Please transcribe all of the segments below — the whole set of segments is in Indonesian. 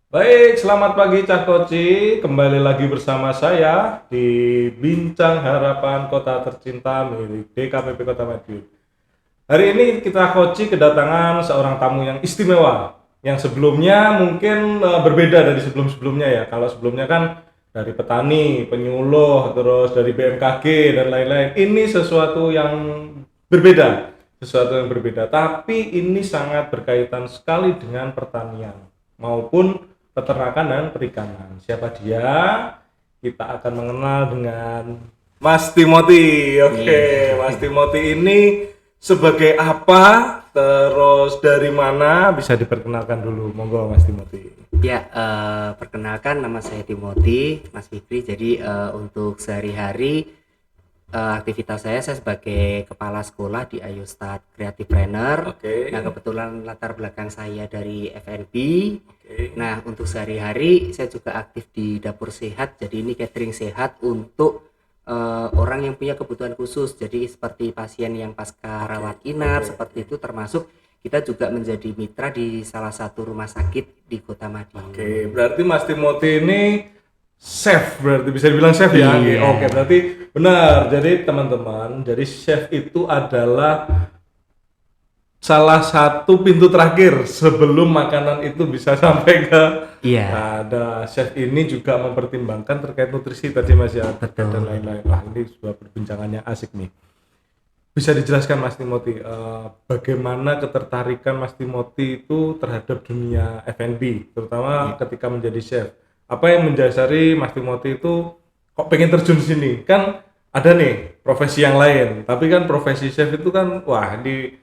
Baik, selamat pagi Cak Koci. Kembali lagi bersama saya di Bincang Harapan Kota Tercinta milik DKPP Kota Madiun. Hari ini kita Koci kedatangan seorang tamu yang istimewa, yang sebelumnya mungkin berbeda dari sebelum-sebelumnya ya. Kalau sebelumnya kan dari petani, penyuluh, terus dari BMKG dan lain-lain. Ini berbeda, sesuatu yang berbeda. Tapi ini sangat berkaitan sekali dengan pertanian maupun peternakan dan perikanan. Siapa dia? Kita akan mengenal dengan Mas Timothy. Oke, Mas Timothy ini sebagai apa? Terus dari mana? Bisa diperkenalkan dulu. Monggo Mas Timothy. Ya, perkenalkan nama saya Timothy, Mas Fikri. Jadi untuk sehari-hari aktivitas saya sebagai kepala sekolah di Ayostad Creative Trainer. Oke. Nah, kebetulan latar belakang saya dari FNB. Oke. Nah, untuk sehari-hari saya juga aktif di dapur sehat. Jadi ini catering sehat untuk orang yang punya kebutuhan khusus. Jadi seperti pasien yang pasca rawat inap, seperti itu, termasuk kita juga menjadi mitra di salah satu rumah sakit di Kota Madiun. Oke, berarti Mas Timothy ini chef, berarti bisa dibilang chef ya. Iya. Oke, berarti benar. Jadi teman-teman, jadi chef itu adalah salah satu pintu terakhir sebelum makanan itu bisa sampai ke. Iya. Nah, ada chef ini juga mempertimbangkan terkait nutrisi tadi Mas ya, Betul. dan lain-lain. Wah, ini sebuah perbincangan yang asik nih. Bisa dijelaskan Mas Timothy, bagaimana ketertarikan Mas Timothy itu terhadap dunia F&B, terutama ketika menjadi chef. Apa yang mendasari Mas Timothy itu kok pengen terjun sini? Kan ada nih profesi yang lain, tapi kan profesi chef itu kan wah ini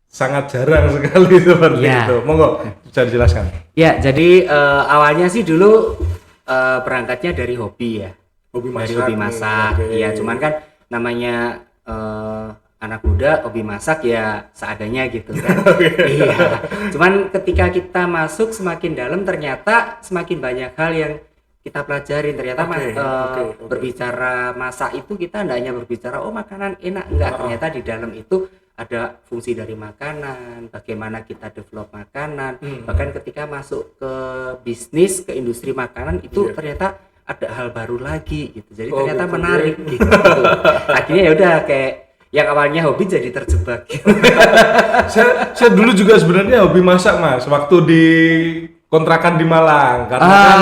sangat jarang sekali seperti Iya. itu. Monggo bisa dijelaskan. Ya, jadi awalnya sih dulu berangkatnya dari hobi ya. Hobi Dari masak hobi nih, masak. oke. Iya, cuman kan namanya anak muda hobi masak ya seadanya gitu kan. Iya. Cuman ketika kita masuk semakin dalam ternyata semakin banyak hal yang kita pelajarin. Ternyata Oke. berbicara masak itu kita tidak hanya berbicara oh makanan enak, enggak. Ternyata di dalam itu ada fungsi dari makanan, bagaimana kita develop makanan, bahkan ketika masuk ke bisnis, ke industri makanan itu ternyata ada hal baru lagi gitu. Jadi Oh, ternyata gitu. menarik gitu. Akhirnya ya udah kayak yang awalnya hobi jadi terjebak gitu. saya dulu juga sebenarnya hobi masak Mas, waktu di kontrakan di Malang karena kan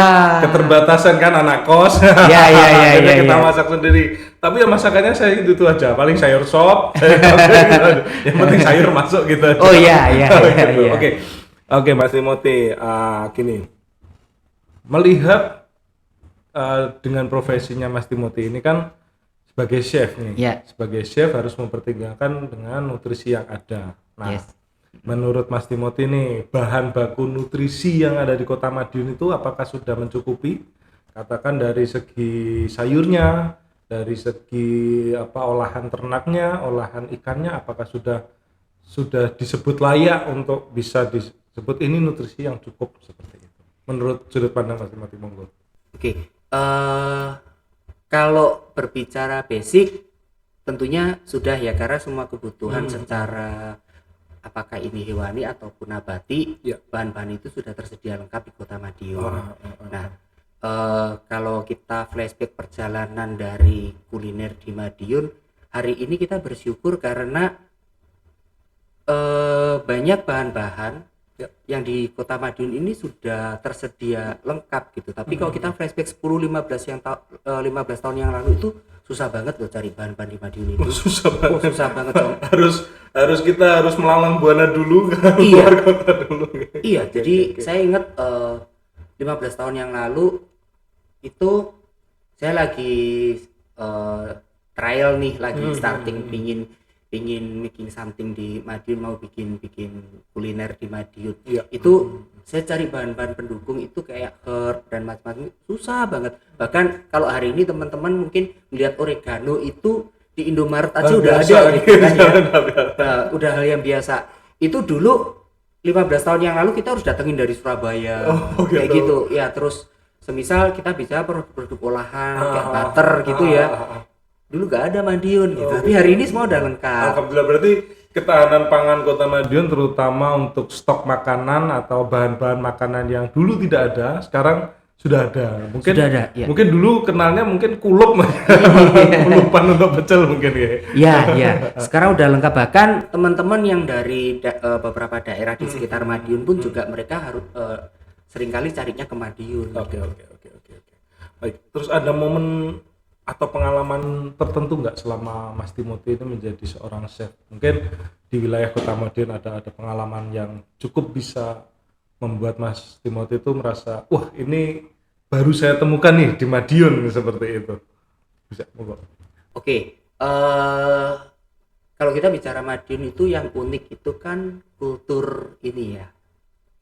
keterbatasan kan anak kos. Ya. Akhirnya kita masak sendiri. Tapi ya masakannya saya itu aja, paling sayur sop, yang penting sayur masuk gitu aja. Oh iya. Gitu. Oke Mas Timothy, gini, melihat dengan profesinya Mas Timothy ini kan sebagai chef nih, Iya. sebagai chef harus mempertimbangkan dengan nutrisi yang ada. Nah, Yes. menurut Mas Timothy nih, bahan baku nutrisi yang ada di Kota Madiun itu apakah sudah mencukupi? Katakan dari segi sayurnya, dari segi olahan ternaknya, olahan ikannya, apakah sudah disebut layak untuk bisa disebut ini nutrisi yang cukup seperti itu? Menurut sudut pandang Mas Timothy, monggo. Oke. Kalau berbicara basic tentunya sudah ya karena semua kebutuhan secara apakah ini hewani ataupun nabati, Ya. bahan-bahan itu sudah tersedia lengkap di Kota Madiun. Ah. Nah, kalau kita flashback perjalanan dari kuliner di Madiun, hari ini kita bersyukur karena banyak bahan-bahan yang di Kota Madiun ini sudah tersedia lengkap gitu. Tapi kalau kita flashback 10-15 tahun yang lalu itu susah banget loh cari bahan-bahan di Madiun itu. Susah banget. Susah banget, Om. Kita harus melalang buana dulu kan, Iya. keluar kota dulu. Iya, jadi saya ingat 15 tahun yang lalu itu saya lagi trial nih, lagi starting pingin making something di Madiun, mau bikin kuliner di Madiun. Iya. Itu saya cari bahan-bahan pendukung itu kayak herb dan macam-macam susah banget. Bahkan kalau hari ini teman-teman mungkin melihat oregano itu di Indomaret aja udah biasa ada gitu kan ya. udah biasa. Nah, udah hal yang biasa. Itu dulu 15 tahun yang lalu kita harus datengin dari Surabaya. Oh, Kayak gitu. gitu. Ya, terus semisal kita bisa produk olahan kayak butter gitu ya. Dulu gak ada Madiun gitu. Tapi hari ini semua udah lengkap. Alhamdulillah, berarti ketahanan pangan Kota Madiun terutama untuk stok makanan atau bahan-bahan makanan yang dulu tidak ada, sekarang sudah ada. Mungkin Sudah ada, ya. mungkin dulu kenalnya mungkin kulup, kulupan untuk pecel mungkin ya. Ya, ya. Sekarang udah lengkap, bahkan teman-teman yang dari beberapa daerah di sekitar Madiun pun juga mereka harus seringkali carinya ke Madiun. Oke. Baik. Terus ada momen atau pengalaman tertentu nggak selama Mas Timothy itu menjadi seorang chef? Mungkin di wilayah Kota Madiun ada pengalaman yang cukup bisa membuat Mas Timothy itu merasa, wah ini baru saya temukan nih di Madiun seperti itu. Bisa, monggo. Oke, kalau kita bicara Madiun itu yang unik itu kan kultur ini ya,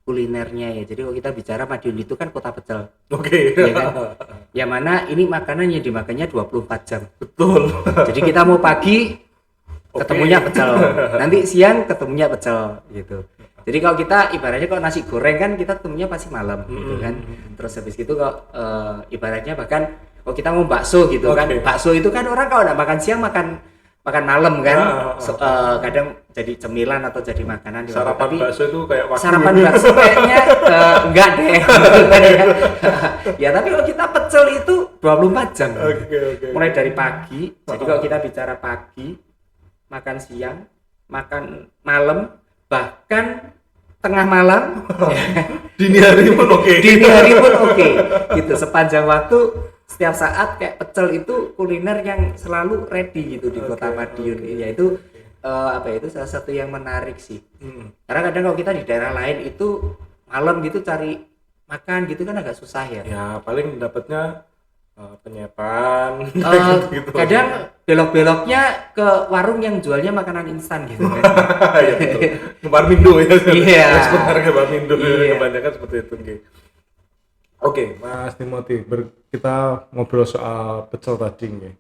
kulinernya ya. Jadi kalau kita bicara Madiun itu kan kota pecel, Oke. ya kan? Yang mana ini makanannya dimakannya 24 jam. Betul. Jadi kita mau pagi ketemunya pecel, nanti siang ketemunya pecel gitu. Jadi kalau kita ibaratnya kalau nasi goreng kan kita ketemunya pasti malam gitu kan. Terus habis itu kalau ibaratnya bahkan kalau kita mau bakso gitu kan, bakso itu kan orang kalau nggak makan siang makan malam kan. Kadang jadi cemilan atau jadi makanan. Sarapan Tapi bakso itu kayak waktu sarapan bakso kayaknya enggak deh. Ya tapi kalau kita pecel itu 24 jam. Oke. Mulai dari pagi. Jadi kalau kita bicara pagi, makan siang, makan malam, bahkan tengah malam, dini hari pun oke. dini hari pun oke. Gitu sepanjang waktu, setiap saat kayak pecel itu kuliner yang selalu ready gitu di Kota Madiun. Yaitu itu salah satu yang menarik sih. Karena kadang kalau kita di daerah lain itu malam gitu cari makan gitu kan agak susah ya. Ya paling dapatnya penyepan gitu. Kadang belok-beloknya ke warung yang jualnya makanan instan gitu kan. Ya betul. Ke Barmindo ya. Iya. Sebentar ke Barmindo. Iya. Kebanyakan seperti itu. Oke, Mas Timothy, kita ngobrol soal pecel tadi nih.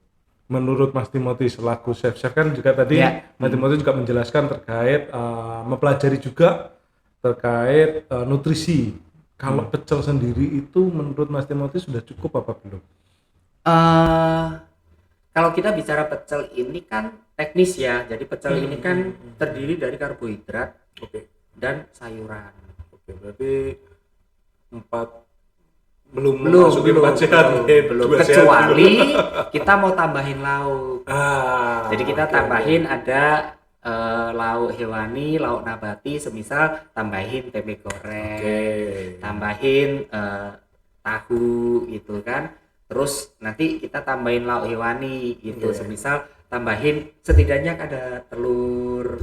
Menurut Mas Timothy selaku chef kan juga tadi Mas Timothy juga menjelaskan terkait mempelajari juga terkait nutrisi. Kalau pecel sendiri itu menurut Mas Timothy sudah cukup apa belum? Kalau kita bicara pecel ini kan teknis ya. Jadi pecel ini kan terdiri dari karbohidrat dan sayuran. Oke, berarti belum kecuali kita mau tambahin lauk. Jadi kita tambahin ada lauk hewani, lauk nabati, semisal tambahin tempe goreng, tambahin tahu gitu kan. Terus nanti kita tambahin lauk hewani gitu, semisal tambahin setidaknya ada telur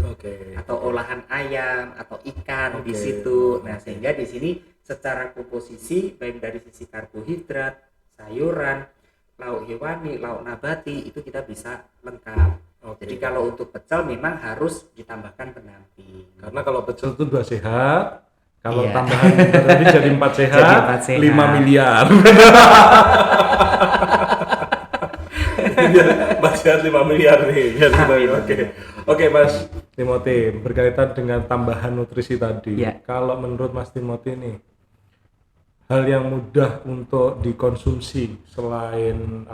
atau olahan ayam atau ikan di situ. Nah, sehingga di sini secara komposisi baik dari sisi karbohidrat, sayuran, lauk hewani, lauk nabati itu kita bisa lengkap. Jadi kalau untuk pecel memang harus ditambahkan pendamping. Karena kalau pecel itu 2 sehat, kalau tambahan berarti jadi 4 sehat, 5 miliar. Masih 5 miliar nih. Oke, Mas Timothy, berkaitan dengan tambahan nutrisi tadi. Kalau menurut Mas Timothy nih, hal yang mudah untuk dikonsumsi selain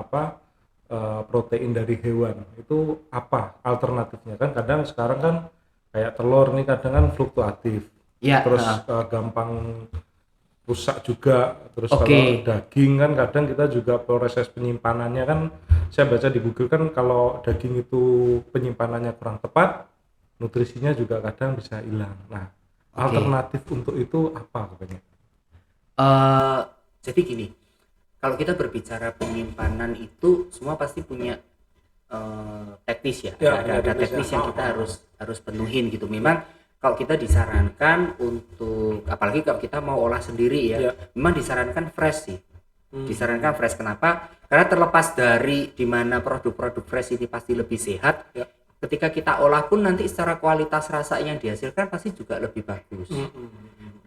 protein dari hewan itu apa alternatifnya? Kan kadang sekarang kan kayak telur nih kadang kan fluktuatif. Terus gampang rusak juga. Terus kalau daging kan kadang kita juga proses penyimpanannya kan, saya baca di Google kan kalau daging itu penyimpanannya kurang tepat, nutrisinya juga kadang bisa hilang. Nah, alternatif untuk itu apa katanya? Jadi gini, kalau kita berbicara penyimpanan itu semua pasti punya teknis ya. Ada teknis yang kita harus penuhin gitu. Memang kalau kita disarankan untuk, apalagi kalau kita mau olah sendiri ya, memang disarankan fresh sih. Disarankan fresh. Kenapa? Karena terlepas dari dimana produk-produk fresh ini pasti lebih sehat, ketika kita olah pun nanti secara kualitas rasa yang dihasilkan pasti juga lebih bagus.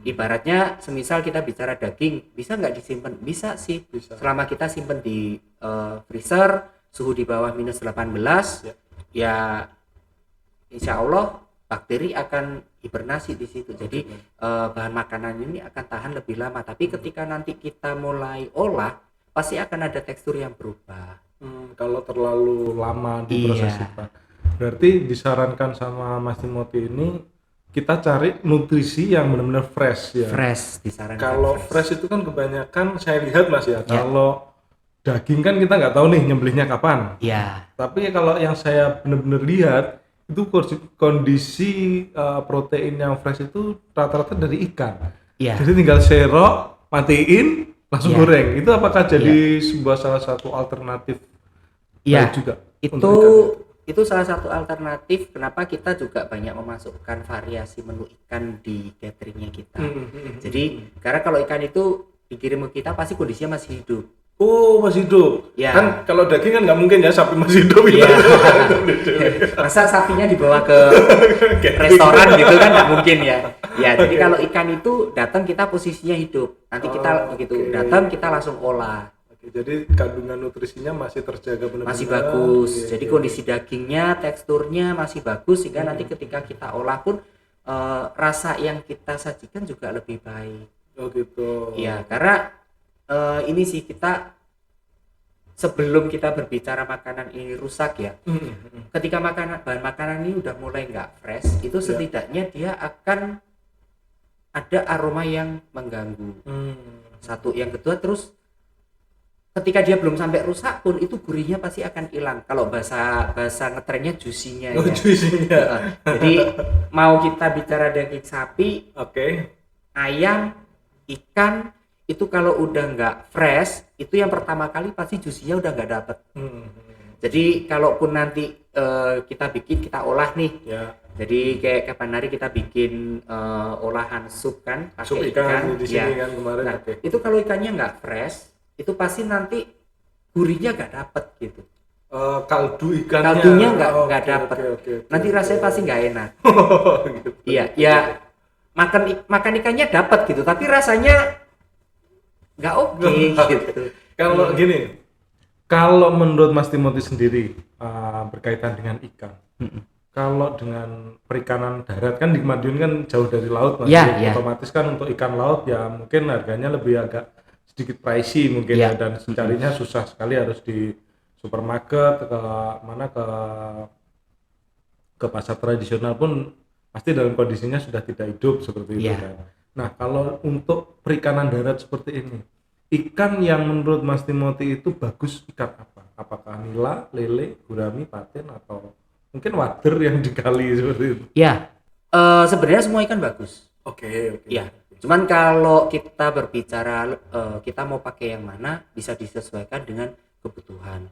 Ibaratnya semisal kita bicara daging, bisa nggak disimpan? Bisa sih, selama kita simpan di freezer suhu di bawah minus 18 ya insya Allah bakteri akan hibernasi di situ. Jadi bahan makanan ini akan tahan lebih lama. Tapi ketika nanti kita mulai olah, pasti akan ada tekstur yang berubah. Kalau terlalu lama di proses itu. berarti disarankan sama Mas Timothy ini kita cari nutrisi yang benar-benar fresh ya. Fresh disarankan. Kalau fresh itu kan kebanyakan saya lihat Mas ya, Ya. kalau daging kan kita nggak tahu nih nyembelihnya kapan. Ya, Tapi kalau yang saya benar-benar lihat itu kondisi protein yang fresh itu rata-rata dari ikan. ya. Jadi tinggal serok, matiin, langsung Ya. goreng. Itu apakah jadi sebuah salah satu alternatif Iya, baik juga itu untuk ikan? itu salah satu alternatif kenapa kita juga banyak memasukkan variasi menu ikan di cateringnya kita. Jadi karena kalau ikan itu dikirim ke kita pasti kondisinya masih hidup. Oh, masih hidup. Ya. Kan kalau daging kan nggak mungkin ya sapi masih hidup Iya. gitu. Masa sapinya dibawa ke restoran gitu kan nggak mungkin ya. Ya, jadi kalau ikan itu datang kita posisinya hidup. Nanti kita begitu Oke. datang kita langsung olah. Oke, jadi kandungan nutrisinya masih terjaga benar-benar. Masih bagus. Iya, Jadi iya. kondisi dagingnya, teksturnya masih bagus sehingga nanti ketika kita olah pun rasa yang kita sajikan juga lebih baik. Oh gitu. Iya, karena ini sih kita sebelum kita berbicara makanan ini rusak ya. Ketika bahan makanan ini udah mulai nggak fresh, itu setidaknya dia akan ada aroma yang mengganggu. Satu, yang kedua terus ketika dia belum sampai rusak pun itu gurihnya pasti akan hilang. Kalau bahasa ngetrennya juicy-nya Oh, ya. juicy-nya. Jadi mau kita bicara daging sapi, Oke. ayam, ikan itu kalau udah nggak fresh itu yang pertama kali pasti juicy-nya udah nggak dapet. Jadi kalaupun nanti kita olah nih, Ya. jadi kayak kapan hari kita bikin olahan sup kan Sup pakai ikan di sini ya. kan kemarin. Nah, Oke. itu kalau ikannya nggak fresh itu pasti nanti gurihnya nggak dapet gitu. Kaldu ikannya. Kaldunya nggak Oke, dapet. oke. Nanti rasanya pasti nggak enak. Gitu. Iya, ya makan ikannya dapat gitu, tapi rasanya nggak oke gitu. Kalau gini, kalau menurut Mas Timothy sendiri berkaitan dengan ikan, kalau dengan perikanan darat kan di Madiun kan jauh dari laut, Mas. Ya, ya. Otomatis kan untuk ikan laut ya mungkin harganya lebih agak sedikit pricey mungkin Ya. ya, dan carinya susah sekali, harus di supermarket ke pasar tradisional pun pasti dalam kondisinya sudah tidak hidup seperti itu Ya. kan. Nah, kalau untuk perikanan darat seperti ini, ikan yang menurut Mas Timothy itu bagus ikan apa? Apakah nila, lele, gurami, patin, atau mungkin wader yang dikali seperti itu? Ya, sebenarnya semua ikan bagus. Oke. Ya, cuman kalau kita berbicara kita mau pakai yang mana bisa disesuaikan dengan kebutuhan.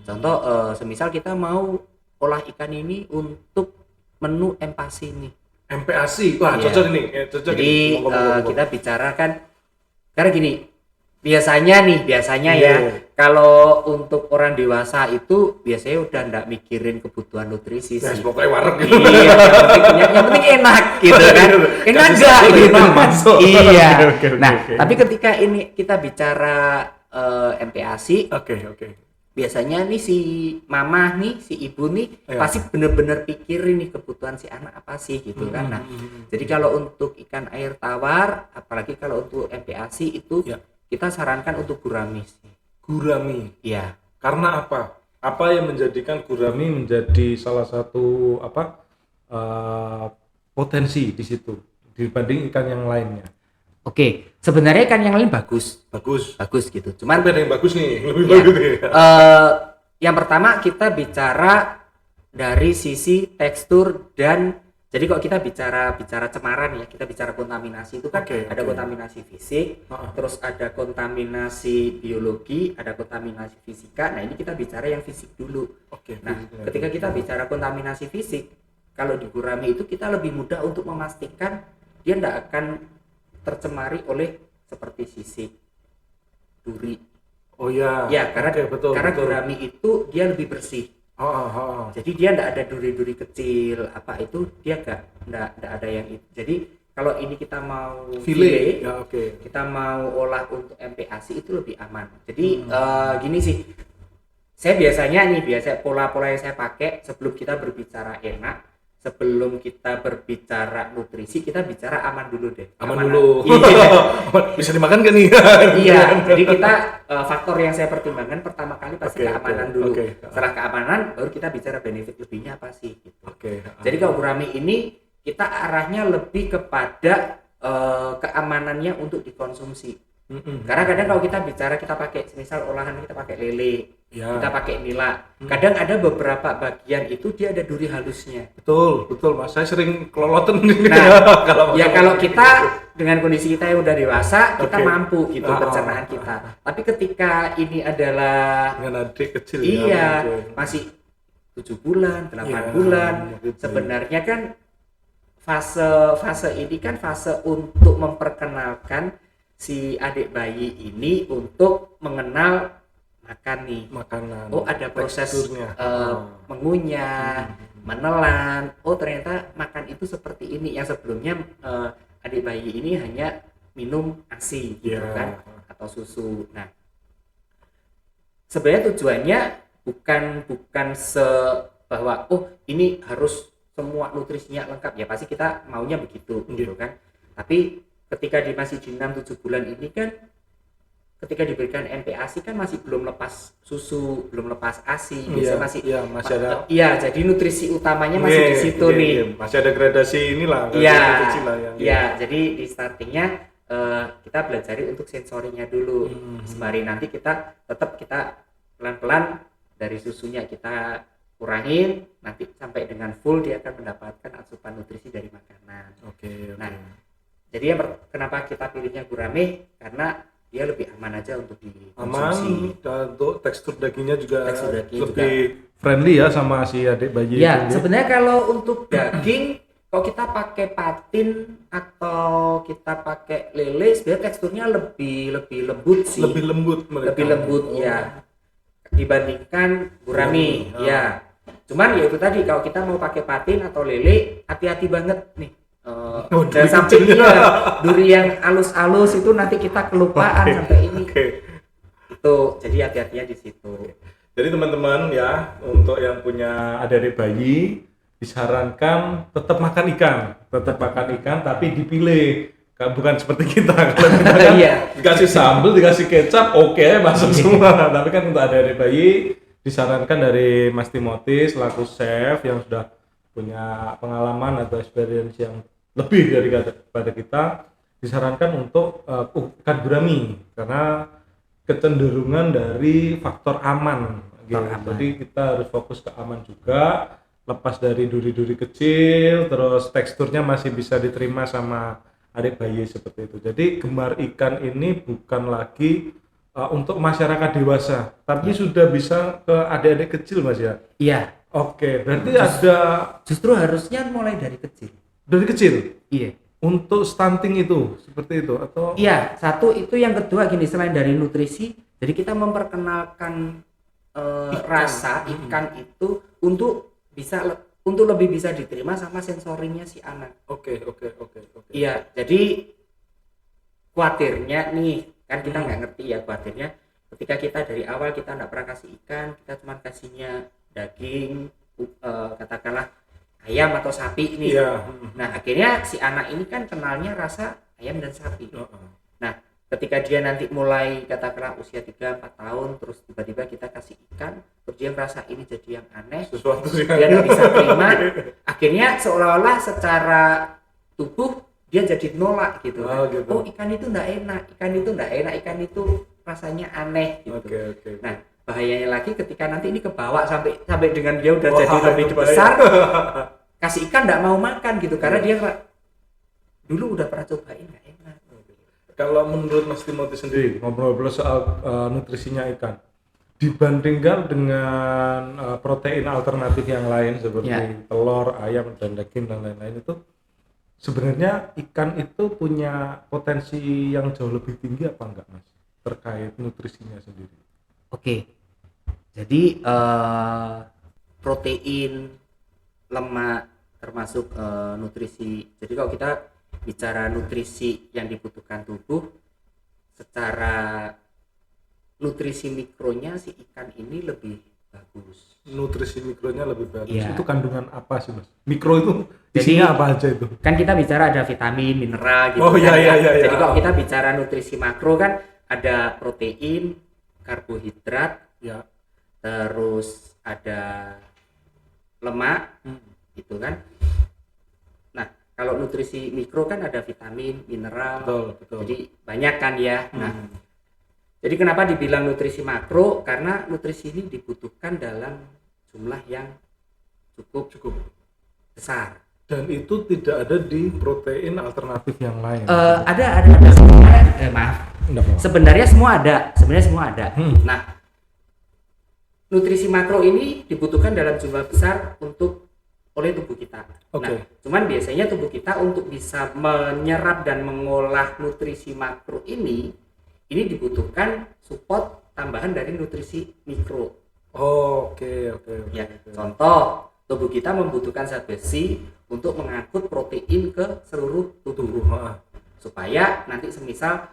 Contoh, semisal kita mau olah ikan ini untuk menu empasi nih. MPASI, wah Iya. cocok ini, cocok Jadi ini. Ngomong-ngomong. kita bicarakan karena gini, biasanya Iya. ya kalau untuk orang dewasa itu biasanya udah nggak mikirin kebutuhan nutrisi Ya, sih. pokoknya wareg gitu. Iya, yang penting enak gitu kan. Enak Kasih enggak satu, gitu. lima masuk. Iya. Oke. Nah, tapi ketika ini kita bicara MPASI, Oke. biasanya nih si mama nih, si ibu nih Iya. pasti bener-bener pikirin nih kebutuhan si anak apa sih gitu kan. Nah, jadi kalau untuk ikan air tawar, apalagi kalau untuk MPASI itu Ya. kita sarankan untuk gurami sih. Gurami. Iya. Karena apa? Apa yang menjadikan gurami menjadi salah satu potensi di situ dibanding ikan yang lainnya? Oke, sebenarnya ikan yang lain bagus gitu. Cuman Tapi ada yang bagus nih, lebih ya, bagus nih. yang pertama kita bicara dari sisi tekstur dan jadi kalau kita bicara cemaran ya, kita bicara kontaminasi itu kan Oke. ada kontaminasi fisik, terus ada kontaminasi biologi, ada kontaminasi fisika. Nah, ini kita bicara yang fisik dulu. Oke. Nah, ketika kita bicara kontaminasi fisik, kalau di gurami itu kita lebih mudah untuk memastikan dia tidak akan tercemari oleh seperti sisik, duri. Oh ya. Ya, karena Oke, betul. gurami itu dia lebih bersih. Jadi dia tidak ada duri-duri kecil apa itu, dia enggak ada yang itu. Jadi kalau ini kita mau File. Ya, oke. kita mau olah untuk MPASI itu lebih aman. Jadi gini sih, saya biasanya pola-pola yang saya pakai sebelum kita berbicara enak, sebelum kita berbicara nutrisi, kita bicara aman dulu deh. Aman Keamanan. dulu. Iya. Bisa dimakan kan nih? Iya, jadi kita faktor yang saya pertimbangkan pertama kali pasti Oke, keamanan oke, dulu. oke. Setelah keamanan baru kita bicara benefit lebihnya apa sih gitu. Oke. Jadi kalau gurame ini kita arahnya lebih kepada keamanannya untuk dikonsumsi. Karena kadang kalau kita bicara kita pakai misal olahan kita pakai lele, Ya. kita pakai nila. Kadang ada beberapa bagian itu dia ada duri halusnya. Betul, Mas. Saya sering keloloten Nah, kalau kalau kita dengan kondisi kita yang udah dewasa, kita Oke. mampu gitu pencernaan kita. Tapi ketika ini adalah dengan adik kecil iya, mungkin. masih 7 bulan, 8 Iya, bulan, gitu. sebenarnya kan fase ini kan fase untuk memperkenalkan si adik bayi ini untuk mengenal makan nih. Makanan. Oh, ada proses teksturnya. mengunyah, menelan. Oh, ternyata makan itu seperti ini. Yang sebelumnya adik bayi ini hanya minum ASI gitu Iya. kan, atau susu. Nah, sebenarnya tujuannya bukan bahwa oh ini harus semua nutrisinya lengkap, ya pasti kita maunya begitu gitu kan. Tapi ketika masih di 6-7 bulan ini kan, ketika diberikan NPASI kan masih belum lepas susu, belum lepas ASI, biasanya masih ada. Iya, jadi nutrisi utamanya masih di situ nih. Masih ada gradasi inilah, Iya, kecil lah yang. iya. Jadi di startingnya kita belajar untuk sensorinya dulu. Sembari nanti kita pelan-pelan dari susunya kita kurangin, nanti sampai dengan full dia akan mendapatkan asupan nutrisi dari makanan. Oke. Nah, jadi kenapa kita pilihnya gurame? Karena dia lebih aman aja untuk dikonsumsi. Dan untuk tekstur dagingnya juga Tekstur daging lebih friendly ya sama si adik bayi Ya, itu. sebenarnya kalau untuk daging, kalau kita pakai patin atau kita pakai lele, sebenarnya teksturnya lebih lembut sih. Lebih lembut mereka. Lebih lembut ya dibandingkan gurame. Ya. Cuman ya itu tadi, kalau kita mau pakai patin atau lele, hati-hati banget nih. Dan sampai duri yang halus-halus itu nanti kita kelupaan sampai ini. Itu jadi hati-hatinya di situ. Jadi teman-teman ya, untuk yang punya adik-adik bayi disarankan tetap makan ikan tapi dipilih, bukan seperti kita. Kalau kita kan dikasih sambal, dikasih kecap, oke, masuk semua. Tapi kan untuk adik-adik bayi disarankan dari Mas Timothy selaku chef yang sudah punya pengalaman atau experience yang lebih daripada kita, disarankan untuk ikan gurame karena kecenderungan dari faktor aman gitu. Jadi kita harus fokus ke aman juga, lepas dari duri-duri kecil, terus teksturnya masih bisa diterima sama adik bayi seperti itu. Jadi gemar ikan ini bukan lagi untuk masyarakat dewasa, tapi sudah bisa ke adik-adik kecil, Mas ya. Iya. Oke, berarti justru harusnya mulai dari kecil. Dari kecil? Iya. Untuk stunting itu seperti itu atau? Iya, satu itu. Yang kedua gini, selain dari nutrisi, jadi kita memperkenalkan rasa ikan itu untuk lebih bisa diterima sama sensorinya si anak. Oke. Iya, jadi khawatirnya nih, kan kita nggak ngerti ya khawatirnya ketika kita dari awal kita nggak pernah kasih ikan, kita cuma kasihnya daging, katakanlah ayam atau sapi nih. Nah, akhirnya si anak ini kan kenalnya rasa ayam dan sapi. Nah, ketika dia nanti mulai katakanlah usia 3-4 tahun, terus tiba-tiba kita kasih ikan, terus dia merasa ini jadi yang aneh, sesuatu dia nggak bisa terima, akhirnya seolah-olah secara tubuh dia jadi nolak gitu. Gitu. Oh, ikan itu nggak enak, ikan itu rasanya aneh gitu. Nah, bahayanya lagi ketika nanti ini kebawa sampai dengan dia udah jadi lebih besar, kasih ikan nggak mau makan gitu karena dia dulu udah pernah cobain nggak enak. Kalau menurut Mas Timothy sendiri, ngobrol-ngobrol soal nutrisinya ikan, dibandingkan dengan protein alternatif yang lain seperti telur, ayam, dan daging dan lain-lain, itu sebenarnya ikan itu punya potensi yang jauh lebih tinggi apa enggak, Mas, terkait nutrisinya sendiri? Oke. Jadi protein, lemak, termasuk nutrisi. Jadi kalau kita bicara nutrisi yang dibutuhkan tubuh, secara nutrisi mikronya si ikan ini lebih bagus. Nutrisi mikronya lebih bagus. Iya. Itu kandungan apa sih, Mas? Mikro itu Jadi, isinya apa aja itu? Kan kita bicara ada vitamin, mineral gitu Oh, kan iya, ya. iya, iya, Jadi iya. kalau kita bicara nutrisi makro kan ada protein, karbohidrat, Ya. terus ada lemak Hmm. gitu kan. Nah, kalau nutrisi mikro kan ada vitamin, mineral. Betul, betul. Jadi banyak kan ya. Nah, Hmm. jadi kenapa dibilang nutrisi makro? Karena nutrisi ini dibutuhkan dalam jumlah yang cukup besar. Dan itu tidak ada di protein alternatif yang lain. Ada sebenarnya, maaf. Enggak apa-apa. Sebenarnya semua ada. Hmm. Nah, nutrisi makro ini dibutuhkan dalam jumlah besar oleh tubuh kita. Oke. Nah, cuman biasanya tubuh kita untuk bisa menyerap dan mengolah nutrisi makro ini dibutuhkan support tambahan dari nutrisi mikro. Oke. Ya, contoh tubuh kita membutuhkan zat besi untuk mengangkut protein ke seluruh tubuh. Supaya nanti semisal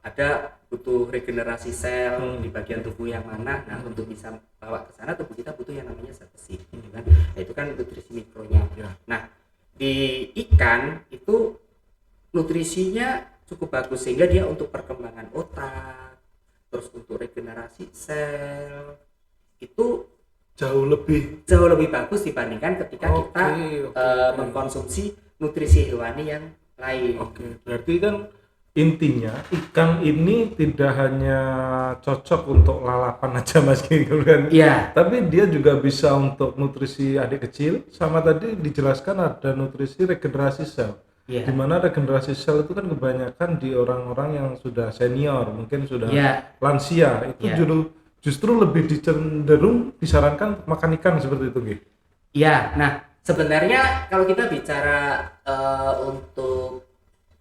ada butuh regenerasi sel di bagian tubuh yang mana, nah untuk bisa bawa ke sana tubuh kita butuh yang namanya zat besi, gitu kan. Nah, itu kan nutrisi mikronya. Ya. Nah, di ikan itu nutrisinya cukup bagus sehingga dia untuk perkembangan otak, terus untuk regenerasi sel itu Jauh lebih. bagus dibandingkan ketika kita mengkonsumsi nutrisi hewani yang lain. Oke, berarti kan intinya ikan ini tidak hanya cocok untuk lalapan aja, Mas, gitu kan? Iya. Tapi dia juga bisa untuk nutrisi adik kecil, sama tadi dijelaskan ada nutrisi regenerasi sel. Iya. Dimana regenerasi sel itu kan kebanyakan di orang-orang yang sudah senior, mungkin sudah Iya. lansia, itu Iya. justru lebih cenderung disarankan makan ikan seperti itu, gitu. Iya, nah sebenarnya kalau kita bicara untuk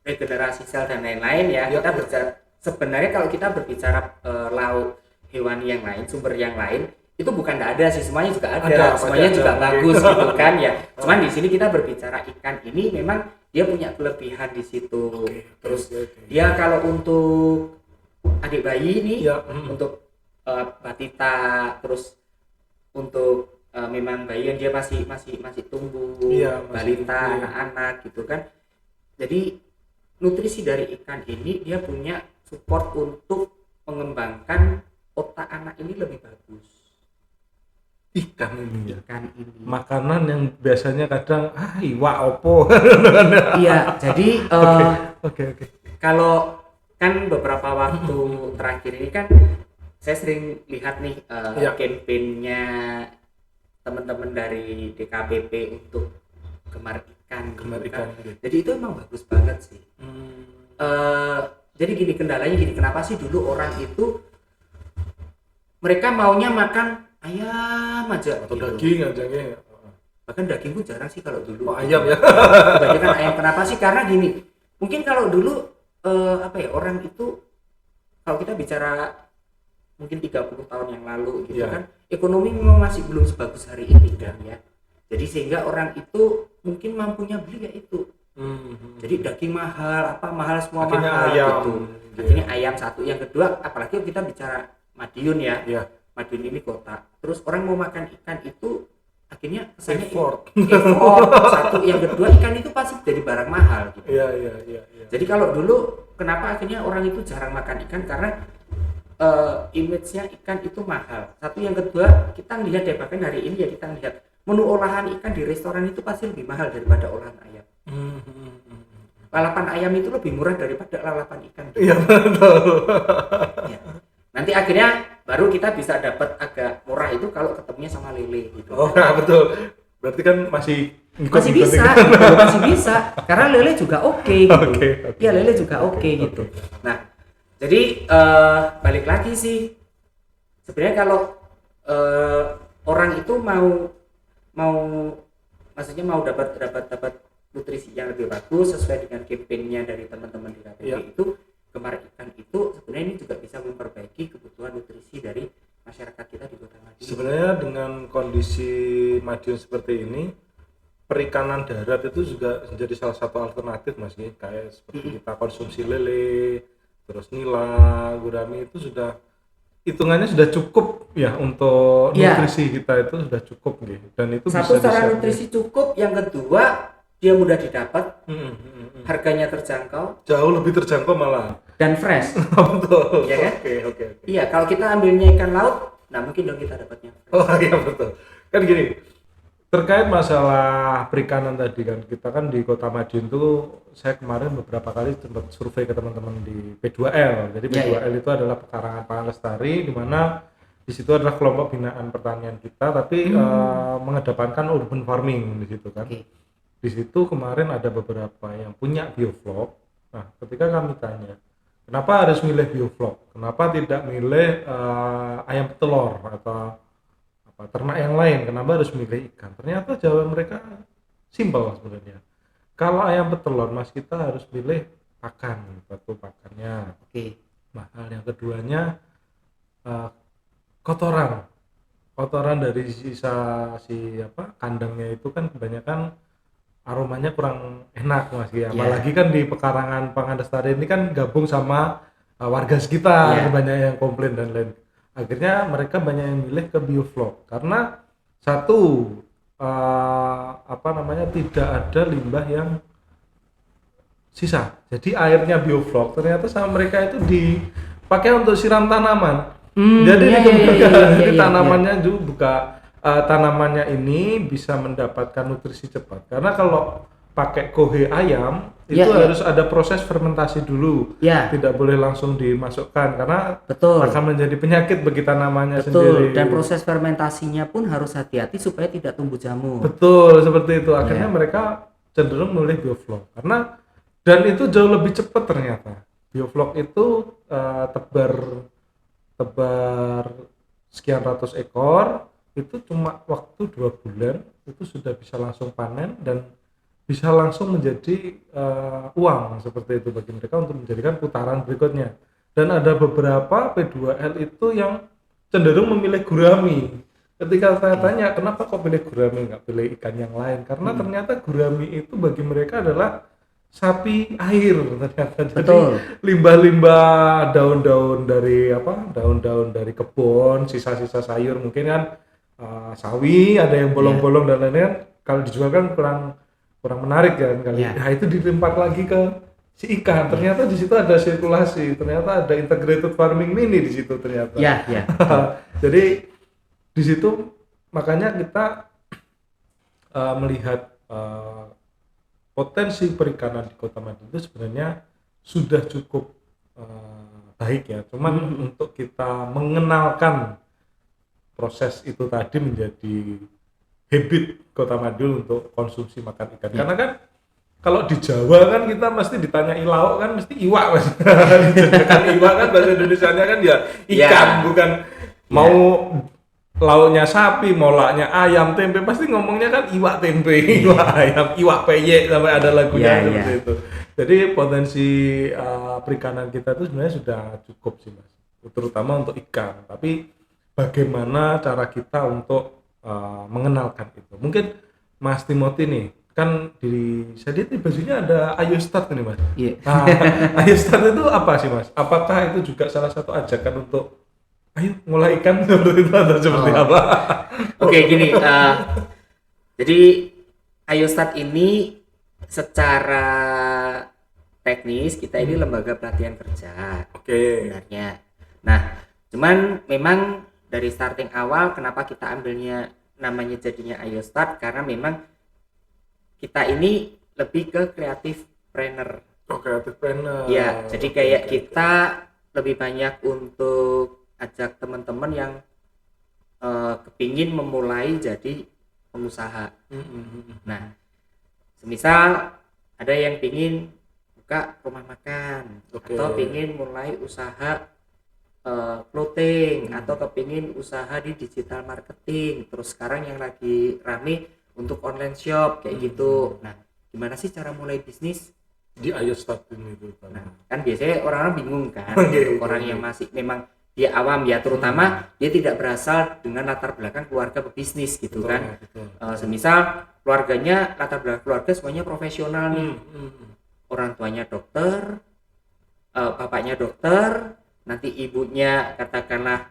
regenerasi sel dan lain-lain ya, kita bicara sebenarnya kalau kita berbicara lauk hewani yang lain, sumber yang lain itu bukan tidak ada sih, semuanya juga ada semuanya juga bagus gitu kan ya. Cuman di sini kita berbicara ikan ini memang dia punya kelebihan di situ. Terus dia kalau untuk adik bayi ini, untuk batita, terus untuk memang bayi yang dia masih tumbuh, balita, anak-anak gitu kan. Jadi nutrisi dari ikan ini dia punya support untuk mengembangkan otak anak ini lebih bagus. Ikan ini makanan yang biasanya kadang iwak opo. Iya, jadi Oke. kalau kan beberapa waktu terakhir ini kan saya sering lihat nih campaign-nya teman-teman dari DKPP untuk gemar ikan. Jadi itu emang bagus banget sih. Jadi kendalanya gini, kenapa sih dulu orang itu mereka maunya makan ayam aja atau gitu. daging aja Bahkan daging pun jarang sih kalau dulu. Ayam ya. Kebanyakan ayam. Kenapa sih? Karena gini, mungkin kalau dulu orang itu kalau kita bicara mungkin 30 tahun yang lalu gitu kan, ekonomi memang masih belum sebagus hari ini kan ya. Jadi sehingga orang itu mungkin mampunya beli ya itu. Jadi daging mahal, semua akhirnya mahal ayam, gitu. Akhirnya ayam satu. Yang kedua, apalagi kita bicara Madiun ya. Madiun ini kota. Terus orang mau makan ikan itu akhirnya kesannya effort. Satu. Yang kedua, ikan itu pasti jadi barang mahal gitu. Iya. Jadi kalau dulu kenapa akhirnya orang itu jarang makan ikan, karena image-nya ikan itu mahal. Satu. Yang kedua, kita lihat ya, bahkan hari ini ya kita lihat menu olahan ikan di restoran itu pasti lebih mahal daripada olahan ayam. Lalapan ayam itu lebih murah daripada lalapan ikan. Iya, betul. Ya. Nanti akhirnya baru kita bisa dapat agak murah itu kalau ketemunya sama lele gitu. Oh, betul. Berarti kan masih bisa karena lele juga oke gitu. Ya, lele juga oke gitu. Nah, jadi balik lagi sih, sebenarnya kalau orang itu maksudnya mau dapat nutrisi yang lebih bagus sesuai dengan campaign-nya dari teman-teman di KPP itu, gemar ikan itu sebenarnya ini juga bisa memperbaiki kebutuhan nutrisi dari masyarakat kita di Kota Madiun. Sebenarnya dengan kondisi Madiun seperti ini, perikanan darat itu juga menjadi salah satu alternatif, Mas, kayak seperti kita konsumsi lele, terus nila, gurami itu sudah hitungannya sudah cukup ya untuk Iya. nutrisi kita itu sudah cukup gitu. Dan itu Satu, bisa secara disiapkan. nutrisi cukup, yang kedua dia mudah didapat, Mm, mm, mm. harganya terjangkau Jauh lebih terjangkau malah. dan fresh. Betul. Iya kan? Oke. Iya, kalau kita ambilnya ikan laut, nah mungkin dong kita dapatnya. Oh iya betul. Kan gini, terkait masalah perikanan tadi kan, kita kan di Kota Madiun tuh, saya kemarin beberapa kali sempat survei ke teman-teman di P2L. Jadi Iya, P2L itu adalah Pekarangan Pangan Lestari, di mana di situ adalah kelompok binaan pertanian kita, tapi mengedepankan urban farming di situ kan. Oke. Di situ kemarin ada beberapa yang punya bioflok. Nah, ketika kami tanya, kenapa harus milih bioflok? Kenapa tidak milih ayam petelur atau apa ternak yang lain? Kenapa harus milih ikan? Ternyata jawaban mereka simpel sebenarnya. Kalau ayam petelur, Mas, kita harus pilih pakan, batu pakannya. Oke. Mahal. Yang keduanya eh, kotoran. Kotoran dari sisa si apa kandangnya itu kan kebanyakan aromanya kurang enak, Mas ya. Iya. Apalagi kan di Pekarangan Pangan Lestari ini kan gabung sama warga sekitar, Iya. banyak yang komplain dan lain. Akhirnya mereka banyak yang milih ke bioflok karena satu apa namanya tidak ada limbah yang sisa. Jadi airnya bioflok ternyata sama mereka itu dipakai untuk siram tanaman. Jadi Iya, jadi iya. tanamannya juga buka tanamannya ini bisa mendapatkan nutrisi cepat. Karena kalau pakai kohe ayam Iya, itu iya. harus ada proses fermentasi dulu. Ya, Tidak boleh langsung dimasukkan karena betul. akan menjadi penyakit bagi tanamannya Betul. sendiri. Dan proses fermentasinya pun harus hati-hati supaya tidak tumbuh jamur. Betul, seperti itu. Akhirnya Iya. mereka cenderung memilih bioflok karena dan itu jauh lebih cepat ternyata. Bioflok itu tebar sekian ratus ekor, itu cuma waktu 2 bulan itu sudah bisa langsung panen dan bisa langsung menjadi uang seperti itu bagi mereka untuk menjadikan putaran berikutnya. Dan ada beberapa P2L itu yang cenderung memilih gurami. Ketika saya tanya kenapa kok pilih gurami nggak pilih ikan yang lain, karena ternyata gurami itu bagi mereka adalah sapi air ternyata. Jadi Betul. limbah-limbah daun-daun dari daun-daun dari kebun, sisa-sisa sayur mungkin kan sawi, ada yang bolong-bolong dan lain-lain, kalau dijual kan kurang menarik kan kali. Iya. Nah, itu dilempar lagi ke si ikan. Ternyata di situ ada sirkulasi, ternyata ada integrated farming mini di situ ternyata. Ya. Jadi di situ makanya kita melihat potensi perikanan di Kota Madiun itu sebenarnya sudah cukup baik ya. Cuman untuk kita mengenalkan proses itu tadi menjadi habit Kota Madiun untuk konsumsi makan ikan. Karena kan kalau di Jawa kan kita mesti ditanyai lauk kan mesti iwak, Mas. Kan iwak kan bahasa Indonesianya kan ya ikan, bukan mau lauknya sapi, mau lauknya ayam, tempe, pasti ngomongnya kan iwak tempe, iwak ayam, iwak peyek, sampai ada lagunya seperti itu. Jadi potensi perikanan kita itu sebenarnya sudah cukup sih, Mas, terutama untuk ikan. Tapi bagaimana cara kita untuk mengenalkan itu? Mungkin Mas Timothy nih, kan saya lihat di bajunya ada Ayo Start nih, Mas. Iya. Nah, Ayo Start itu apa sih, Mas? Apakah itu juga salah satu ajakan untuk ayo ngolah ikan seperti itu atau seperti apa? Oke, gini. Jadi Ayo Start ini secara teknis kita ini lembaga pelatihan kerja. Oke. Sebenarnya. Nah, cuman memang dari starting awal kenapa kita ambilnya namanya jadinya Ayo Start, karena memang kita ini lebih ke kreatif planner. Oh, kreatif planner. Ya, jadi kayak kita lebih banyak untuk ajak teman-teman yang kepingin memulai jadi pengusaha. Nah, semisal ada yang pingin buka rumah makan, atau pingin mulai usaha clothing, atau kepingin usaha di digital marketing, terus sekarang yang lagi rame untuk online shop kayak gitu. Nah, gimana sih cara mulai bisnis di Ayo Start ini itu? Nah, kan biasanya orang-orang bingung kan, untuk orang yang masih memang dia awam ya, terutama dia tidak berasal dengan latar belakang keluarga pebisnis gitu. Betul, kan. Semisal keluarganya, latar belakang keluarga semuanya profesional nih. Orang tuanya dokter, bapaknya dokter. nanti ibunya katakanlah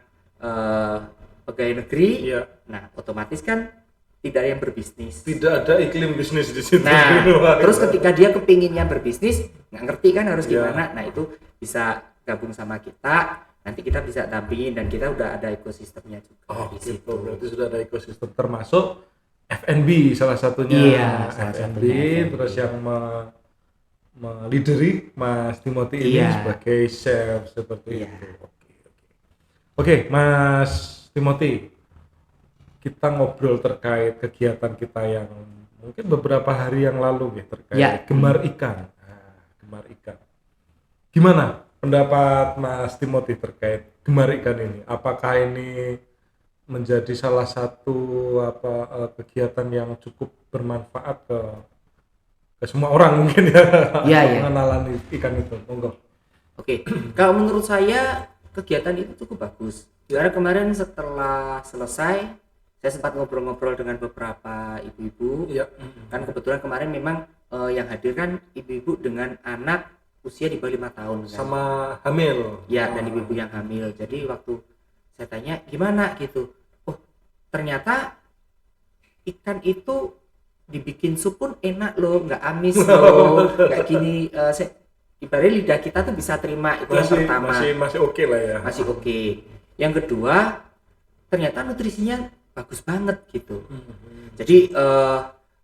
pegawai negeri, Iya. nah otomatis kan tidak ada yang berbisnis. Tidak ada iklim bisnis di situ. Nah, Wah, terus itu. ketika dia kepinginnya berbisnis, nggak ngerti kan harus Iya. gimana, nah itu bisa gabung sama kita, nanti kita bisa dampingin dan kita udah ada ekosistemnya juga Oh di gitu, situ. berarti sudah ada ekosistem termasuk F&B salah satunya. Iya, salah F&B, satunya F&B. terus yang melideri Mas Timothy ini Iya. sebagai chef seperti Iya. itu. Oke, Mas Timothy, kita ngobrol terkait kegiatan kita yang mungkin beberapa hari yang lalu ya terkait Ya. gemar ikan. Nah, gemar ikan. Gimana pendapat Mas Timothy terkait gemar ikan ini? Apakah ini menjadi salah satu kegiatan yang cukup bermanfaat ke semua orang mungkin ya? Iya, iya. Pengenalan ikan itu, monggo. Oke, kalau menurut saya kegiatan itu cukup bagus. Karena kemarin setelah selesai, saya sempat ngobrol-ngobrol dengan beberapa ibu-ibu. Iya. Kan kebetulan kemarin memang yang hadir kan ibu-ibu dengan anak usia di bawah 5 tahun kan. Sama hamil. Ya, dan ibu-ibu yang hamil. Jadi waktu saya tanya gimana gitu, oh ternyata ikan itu dibikin sup pun enak loh, nggak amis loh, nggak gini. Ibaratnya lidah kita tuh bisa terima itu yang pertama. Masih oke lah ya. Masih oke. Yang kedua, ternyata nutrisinya bagus banget gitu. Jadi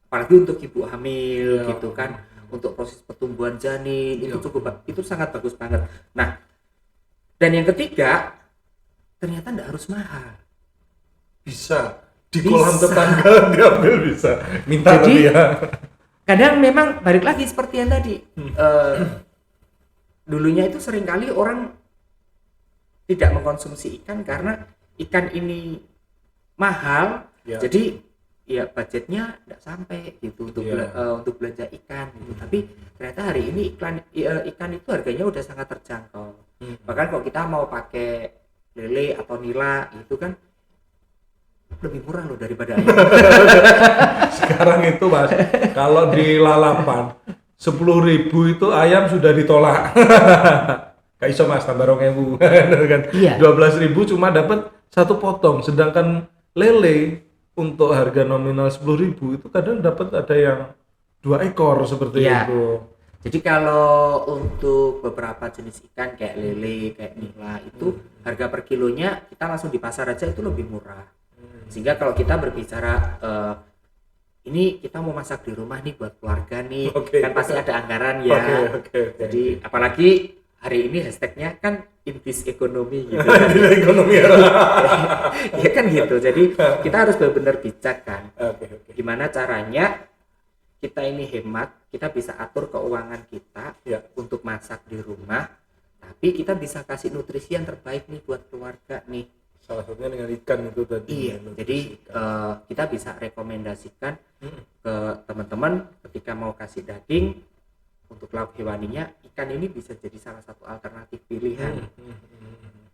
apalagi untuk ibu hamil Ya. gitu kan, untuk proses pertumbuhan janin itu itu sangat bagus banget. Nah, dan yang ketiga, ternyata nggak harus mahal. Bisa di Bisa. kolam tetangga diambil bisa. Minta Jadi, tapi ya. Kadang memang balik lagi seperti yang tadi. Dulunya itu seringkali orang tidak mengkonsumsi ikan karena ikan ini mahal. Ya. Jadi ya budgetnya tidak sampai gitu untuk Iya. untuk belanja ikan gitu. Tapi ternyata hari ini ikan itu harganya udah sangat terjangkau. Bahkan kalau kita mau pakai lele atau nila itu kan lebih murah loh daripada ayam. Sekarang itu Mas, kalau di lalapan 10.000 itu ayam sudah ditolak. Gak iso Mas, tambah 2.000 kan. Iya. 12.000 cuma dapat satu potong, sedangkan lele untuk harga nominal 10.000 itu kadang dapat ada yang 2 ekor seperti Iya. itu. Jadi kalau untuk beberapa jenis ikan kayak lele, kayak nila itu harga per kilonya kita langsung di pasar aja itu lebih murah. Sehingga kalau kita berbicara ini kita mau masak di rumah nih buat keluarga nih, Oke. kan pasti ada anggaran ya. Oke. Jadi apalagi hari ini hashtagnya kan intis ekonomi gitu. Nilai ekonomi ya. Ya kan gitu. Jadi kita harus benar-benar bijak kan. Oke. Gimana caranya kita ini hemat, kita bisa atur keuangan kita Ya. untuk masak di rumah, tapi kita bisa kasih nutrisi yang terbaik nih buat keluarga nih. Salah satunya dengan ikan itu tadi. Iya, jadi kita bisa rekomendasikan ke teman-teman ketika mau kasih daging untuk lauk hewaninya, ikan ini bisa jadi salah satu alternatif pilihan.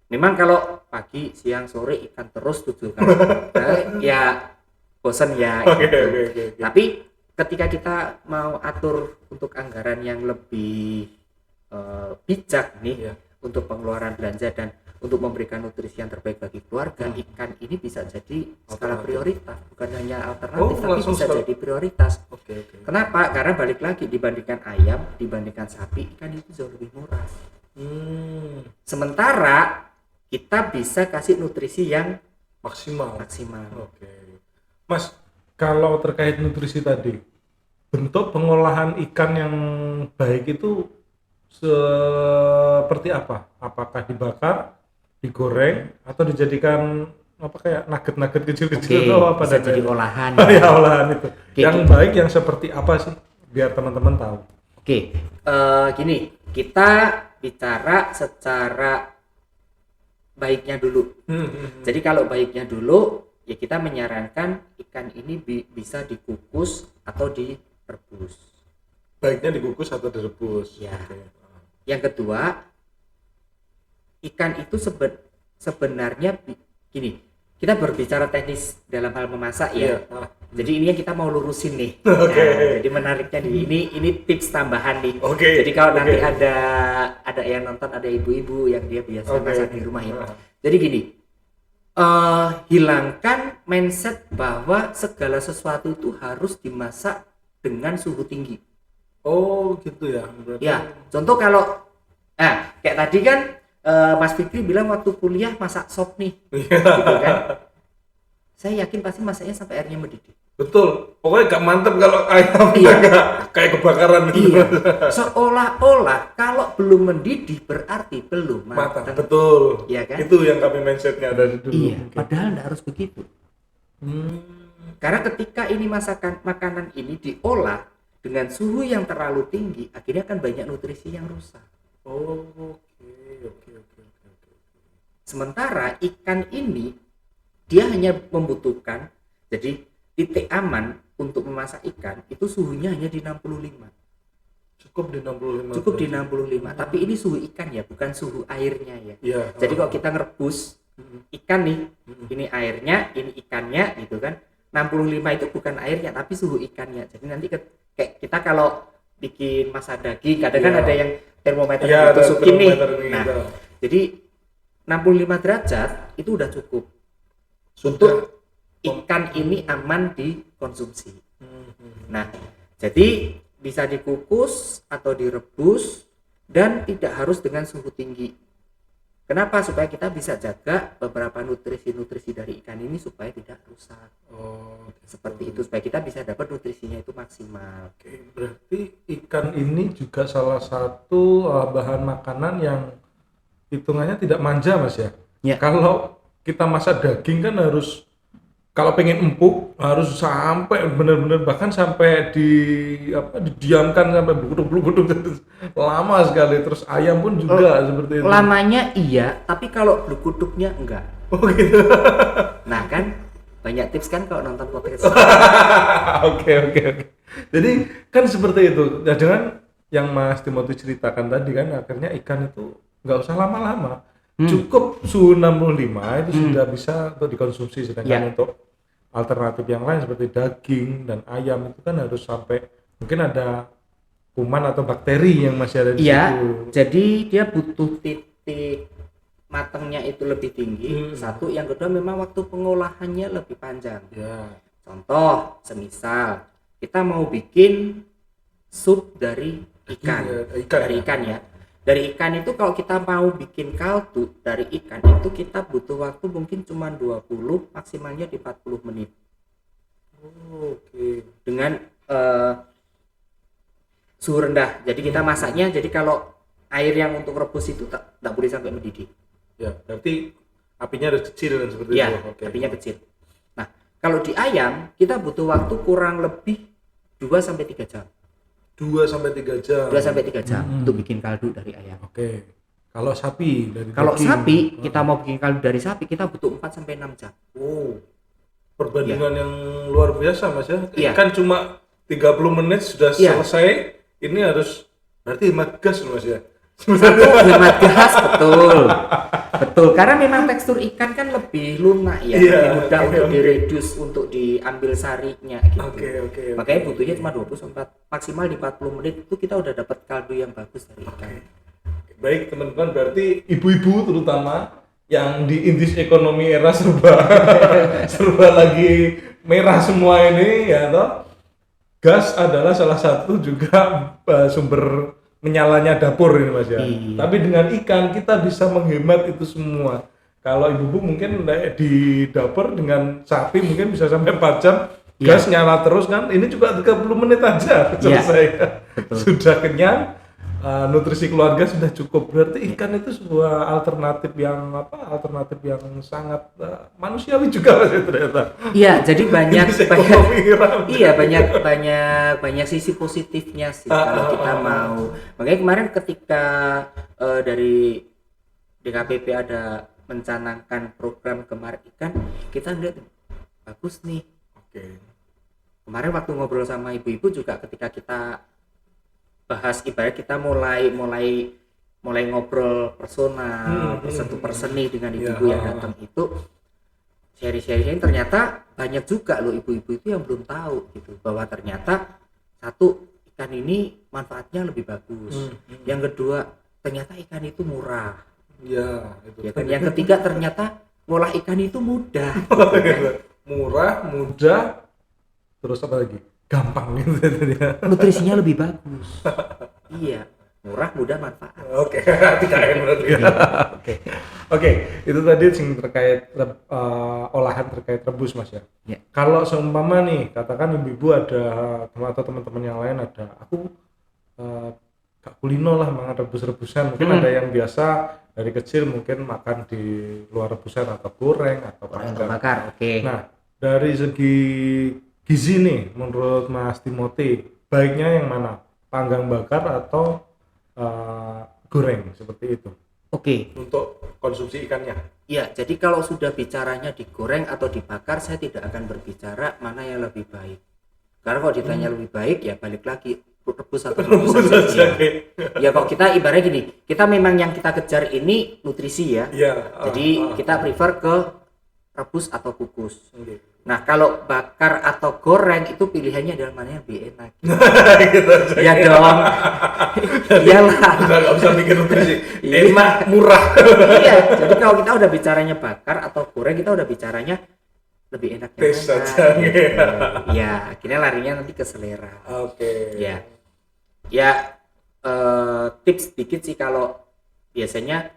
Memang kalau pagi, siang, sore ikan terus 7 kali, ya bosan ya. Oke. Tapi ketika kita mau atur untuk anggaran yang lebih bijak nih Iya. untuk pengeluaran belanja dan untuk memberikan nutrisi yang terbaik bagi keluarga, ikan ini bisa jadi skala prioritas, bukan hanya alternatif, tapi langsung bisa skala- jadi prioritas. Oke. Kenapa? Karena balik lagi dibandingkan ayam, dibandingkan sapi, ikan itu jauh lebih murah. Sementara kita bisa kasih nutrisi yang Maksimal. maksimal. Oke. Mas, kalau terkait nutrisi tadi, bentuk pengolahan ikan yang baik itu seperti apa? Apakah dibakar, digoreng, atau dijadikan apa kayak nugget-nugget kecil-kecil atau apa? bisa dan jadi lain-lain? olahan. Ya, olahan itu. Oke, Yang gitu. baik yang seperti apa sih? Biar teman-teman tahu. Oke, gini, kita bicara secara baiknya dulu. Jadi kalau baiknya dulu, ya kita menyarankan ikan ini bisa dikukus atau direbus. Baiknya dikukus atau direbus. Ya. Oke. Yang kedua, ikan itu sebenarnya gini, kita berbicara teknis dalam hal memasak ya. Iya. Jadi ini yang kita mau lurusin nih. Oke. Nah, jadi menariknya nih, ini tips tambahan nih. Oke. Jadi kalau nanti Oke. ada yang nonton, ada ibu-ibu yang dia biasa Oke. masak di rumah ya. Jadi gini, hilangkan mindset bahwa segala sesuatu itu harus dimasak dengan suhu tinggi. Oh gitu ya. Berarti Ya, contoh kalau kayak tadi kan Mas Fikri bilang waktu kuliah masak sop nih, gitu kan? Saya yakin pasti masaknya sampai airnya mendidih. betul. Pokoknya gak mantep kalau ayam Iya. nggak kayak kebakaran gitu. Iya, seolah-olah kalau belum mendidih berarti belum Matang. matang. Betul. Iya kan? Itu yang kami mindsetnya dari dulu. Iya, mungkin. padahal nggak harus begitu. Karena ketika ini makanan ini diolah dengan suhu yang terlalu tinggi, akhirnya akan banyak nutrisi yang rusak. Oh, oke. Sementara ikan ini dia hanya membutuhkan, jadi titik aman untuk memasak ikan itu suhunya hanya di 65. Cukup di 65. Cukup di 65, tapi ini suhu ikan ya, bukan suhu airnya ya. Iya. Jadi kalau kita ngerebus ikan nih, ini airnya, ini ikannya gitu kan. 65 itu bukan airnya tapi suhu ikannya. Jadi nanti kayak kita kalau bikin masak daging, kadang kan Iya. ada yang termometer Iya, ada ditusukin nih. termometer nih, Nah, gitu. jadi 65 derajat itu udah cukup Sudah. untuk ikan ini aman dikonsumsi. Nah, jadi bisa dikukus atau direbus dan tidak harus dengan suhu tinggi. Kenapa? Supaya kita bisa jaga beberapa nutrisi-nutrisi dari ikan ini supaya tidak rusak. Oh, Seperti itu, supaya kita bisa dapat nutrisinya itu maksimal. Oke, berarti ikan ini juga salah satu bahan makanan yang hitungannya tidak manja, Mas ya. Ya. Kalau kita masak daging kan harus, kalau pengen empuk harus sampai benar-benar, bahkan sampai didiamkan sampai berkutuk lama sekali. Terus ayam pun juga seperti itu. Lamanya iya, tapi kalau blukuduknya enggak. Oh gitu. Nah kan banyak tips kan kalau nonton podcast. Oke. Jadi kan seperti itu. Nah, dengan yang Mas Timothy ceritakan tadi kan, akhirnya ikan itu nggak usah lama-lama. Cukup suhu 65 itu sudah bisa untuk dikonsumsi. Sedangkan untuk alternatif yang lain seperti daging dan ayam itu kan harus sampai mungkin ada kuman atau bakteri yang masih ada di Iya, situ. jadi dia butuh titik matangnya itu lebih tinggi. Satu, yang kedua memang waktu pengolahannya lebih panjang. Ya. Contoh, semisal kita mau bikin sup dari ikan. Dari ikan ya. Dari ikan itu kalau kita mau bikin kaldu dari ikan itu kita butuh waktu mungkin cuma 20, maksimalnya di 40 menit. Oke. Dengan suhu rendah. Jadi kita masaknya, jadi kalau air yang untuk rebus itu tak boleh sampai mendidih. Ya, berarti apinya harus kecil dan seperti Ya, itu. Oke. apinya kecil. Nah, kalau di ayam kita butuh waktu kurang lebih 2 sampai 3 jam. 2 sampai 3 jam. 2 sampai 3 jam untuk bikin kaldu dari ayam. Oke. Kalau sapi dari Kalau daging, sapi, kita mau bikin kaldu dari sapi kita butuh 4 sampai 6 jam. Oh. Perbandingan yang luar biasa, Mas ya. Iya. Ikan cuma 30 menit sudah Iya. selesai. Ini harus berarti hemat gas loh, Mas ya. Satu, hemat gas, betul. Betul, karena memang tekstur ikan kan lebih lunak ya, Iya, lebih mudah oke, untuk oke. diredus, untuk diambil sarinya gitu. Oke. Makanya butuhnya cuma 20 sampai maksimal di 40 menit itu kita udah dapat kaldu yang bagus dari ikan. Baik, teman-teman, berarti ibu-ibu terutama yang di indis ekonomi era serba serba lagi merah semua ini ya toh. Gas adalah salah satu juga sumber menyalanya dapur ini, Mas ya. Iya. Tapi dengan ikan kita bisa menghemat itu semua. Kalau ibu-ibu mungkin di dapur dengan sapi mungkin bisa sampai 4 jam, Iya. gas nyala terus kan. Ini juga 30 menit aja selesai. Sudah kenyang, nutrisi keluarga sudah cukup. Berarti ikan itu sebuah alternatif yang alternatif yang sangat manusiawi juga, Mas, ya, ternyata. Iya, jadi banyak Indis ekonomi era. iya banyak sisi positifnya sih kalau kita mau. Makanya kemarin ketika dari DKPP ada mencanangkan program Gemar Ikan, kita lihat bagus nih. Oke. Kemarin waktu ngobrol sama ibu-ibu juga ketika kita bahas, ibarat kita mulai ngobrol personal, person to person nih dengan ibu-ibu yang datang itu, sharing ternyata banyak juga loh ibu-ibu itu yang belum tahu gitu bahwa ternyata satu, ikan ini manfaatnya lebih bagus. Yang kedua, ternyata ikan itu murah. Ya, itu. Ya kan? Yang ketiga, ternyata ngolah ikan itu mudah. Gitu kan? Murah, mudah, terus apa lagi? Gampang gitu ya. Nutrisinya lebih bagus. Iya, murah, mudah, manfaat. Oke, 3M berarti ya. Oke, itu tadi sing terkait olahan terkait rebus Mas ya. Ya. Kalau seumpama nih, katakan ibu-ibu ada atau teman-teman yang lain ada, aku gak kulino lah makan rebus-rebusan. Mungkin ada yang biasa dari kecil mungkin makan di luar rebusan atau goreng atau Goreng atau panggang. bakar, oke. Nah, dari segi gizi nih, menurut Mas Timothy, baiknya yang mana? Panggang bakar atau goreng seperti itu Oke. untuk konsumsi ikannya? Ya, jadi kalau sudah bicaranya digoreng atau dibakar, saya tidak akan berbicara mana yang lebih baik. Karena kalau ditanya lebih baik, ya balik lagi rebus atau rebus saja. Ya kok kita ibaratnya gini, kita memang yang kita kejar ini nutrisi ya. Iya. Jadi kita prefer ke rebus atau kukus. Okay. Nah, kalau bakar atau goreng itu pilihannya adalah mana yang lebih enak. Gitu aja. Ya dong. Iyalah. Udah nggak usah mikir nutrisi. Iya. Enak, murah. Iya, jadi kalau kita udah bicaranya bakar atau goreng, kita udah bicaranya lebih enak yang Taste mana, saja, gitu. iya. Ya, akhirnya larinya nanti ke selera. Oke. Ya, tips sedikit sih kalau biasanya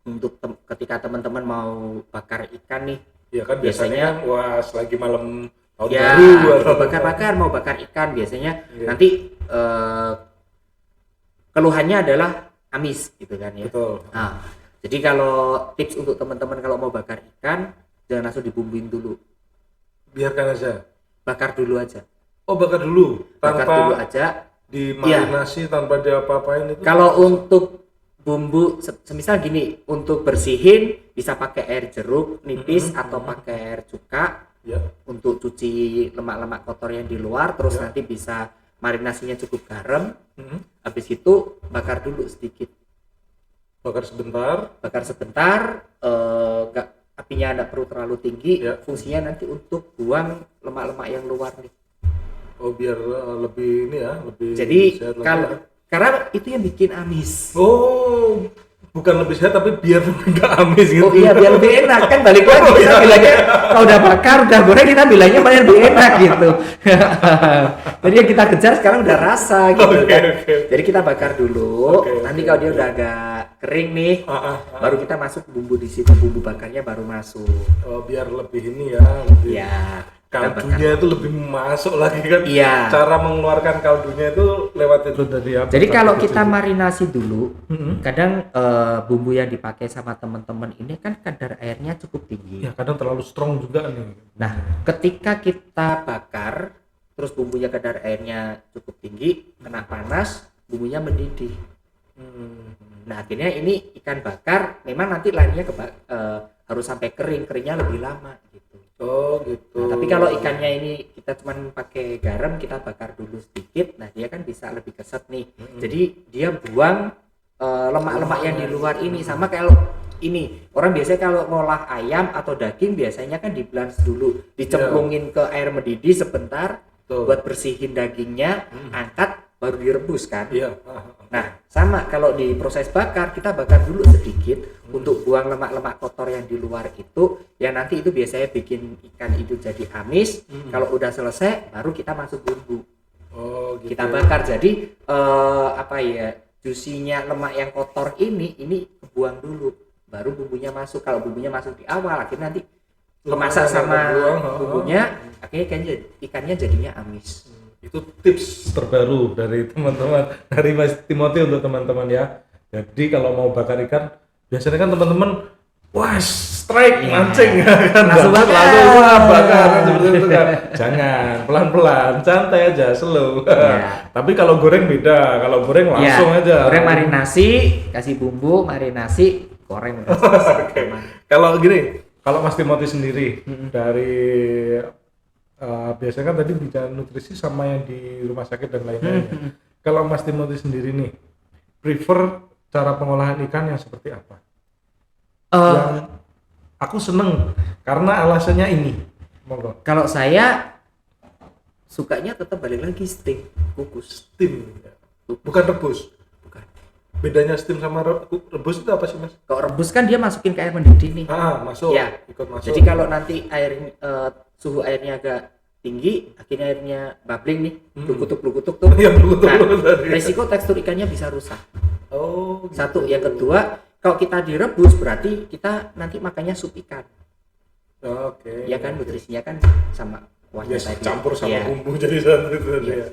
untuk ketika teman-teman mau bakar ikan nih, Ya kan biasanya kan, wah lagi malam tahun ya baru mau bakar-bakar, mau bakar ikan biasanya Iya. nanti keluhannya adalah amis gitu kan ya. Betul. Nah, jadi kalau tips untuk teman-teman kalau mau bakar ikan, jangan langsung dibumbuin dulu, Biarkan aja. bakar dulu aja. Oh, bakar dulu Bakar tanpa dulu aja. dimarinasi, tanpa diapa-apain itu. Kalau untuk bumbu semisal gini, untuk bersihin bisa pakai air jeruk nipis atau pakai air cuka. Ya. Untuk cuci lemak-lemak kotor yang di luar, terus Ya. nanti bisa marinasinya cukup garam. Mm-hmm. Habis itu bakar dulu sedikit. Bakar sebentar. Bakar sebentar, apinya tidak perlu terlalu tinggi. Ya. Fungsinya nanti untuk buang lemak-lemak yang luar nih. Oh, biar lebih ini ya, lebih Jadi sehat lagi kalau ya. karena itu yang bikin amis. Oh, bukan lebih sehat tapi biar nggak amis gitu. Oh iya, biar lebih enak kan, balik lagi kita bilangnya kalau udah bakar, udah goreng, kita bilangnya mana yang lebih enak gitu. Jadi yang kita kejar sekarang udah rasa gitu kan. Jadi kita bakar dulu. Nanti kalau dia udah agak kering nih, baru kita masuk bumbu di situ, bumbu bakarnya baru masuk. Oh, biar lebih ini ya, lebih Ya. kaldunya itu lebih masuk lagi kan. Iya. Cara mengeluarkan kaldunya itu lewat itu tadi ya. Jadi kalau kita marinasi dulu, Mm-hmm. kadang bumbu yang dipakai sama teman-teman ini kan kadar airnya cukup tinggi. Ya kadang terlalu strong juga nih. Nah, ketika kita bakar, terus bumbunya kadar airnya cukup tinggi, kena panas, bumbunya mendidih. Nah, akhirnya ini ikan bakar memang nanti larinya harus sampai kering, keringnya lebih lama gitu. Oh gitu. Nah, tapi kalau ikannya ini kita cuman pakai garam, kita bakar dulu sedikit, nah dia kan bisa lebih keset nih. Jadi dia buang lemak-lemak yang di luar ini. Sama kalau ini orang biasanya kalau ngolah ayam atau daging biasanya kan di-blanch dulu, dicemplungin ke air mendidih sebentar. Betul. Buat bersihin dagingnya, angkat baru direbus kan. Iya. Nah, sama kalau di proses bakar, kita bakar dulu sedikit untuk buang lemak-lemak kotor yang di luar itu, yang nanti itu biasanya bikin ikan itu jadi amis. Kalau udah selesai, baru kita masuk bumbu. Oh gitu. Kita bakar, jadi juicy-nya lemak yang kotor ini kebuang dulu, baru bumbunya masuk. Kalau bumbunya masuk di awal, akhirnya nanti kemasak sama bumbunya, akhirnya ikannya jadinya amis. Itu tips terbaru dari teman-teman, dari Mas Timothy untuk teman-teman ya. Jadi kalau mau bakar ikan, biasanya kan teman-teman wah strike mancing kan, langsung bakar. lalu wah bakar kan, seperti itu kan. Jangan, pelan-pelan, santai aja, slow. Tapi kalau goreng beda, kalau goreng langsung aja. Goreng marinasi, kasih bumbu, marinasi, goreng udah selesai. Kalau gini, kalau Mas Timothy sendiri dari biasanya kan tadi bicara nutrisi sama yang di rumah sakit dan lain-lainnya. Kalau Mas Timothy sendiri nih, prefer cara pengolahan ikan yang seperti apa? Yang aku seneng karena alasannya ini. Monggo. Kalau saya sukanya tetap balik lagi steam, kukus. Steam. Bukan rebus. Bukan. Bedanya steam sama rebus itu apa sih, Mas? Kalau rebus kan dia masukin ke air mendidih nih. Masuk. Ya. Ikut masuk. Jadi kalau nanti suhu airnya agak tinggi, akhirnya airnya bubbling nih, blukutuk tuh. Yang blukutuk tadi. Resiko tekstur ikannya bisa rusak. Oh, gitu. Satu, yang kedua, kalau kita direbus berarti kita nanti makannya sup ikan. Oke. Ya kan nutrisinya kan sama kuahnya Yes, tadi. campur sama Ya. bumbu jadi satu itu tadi. Iya.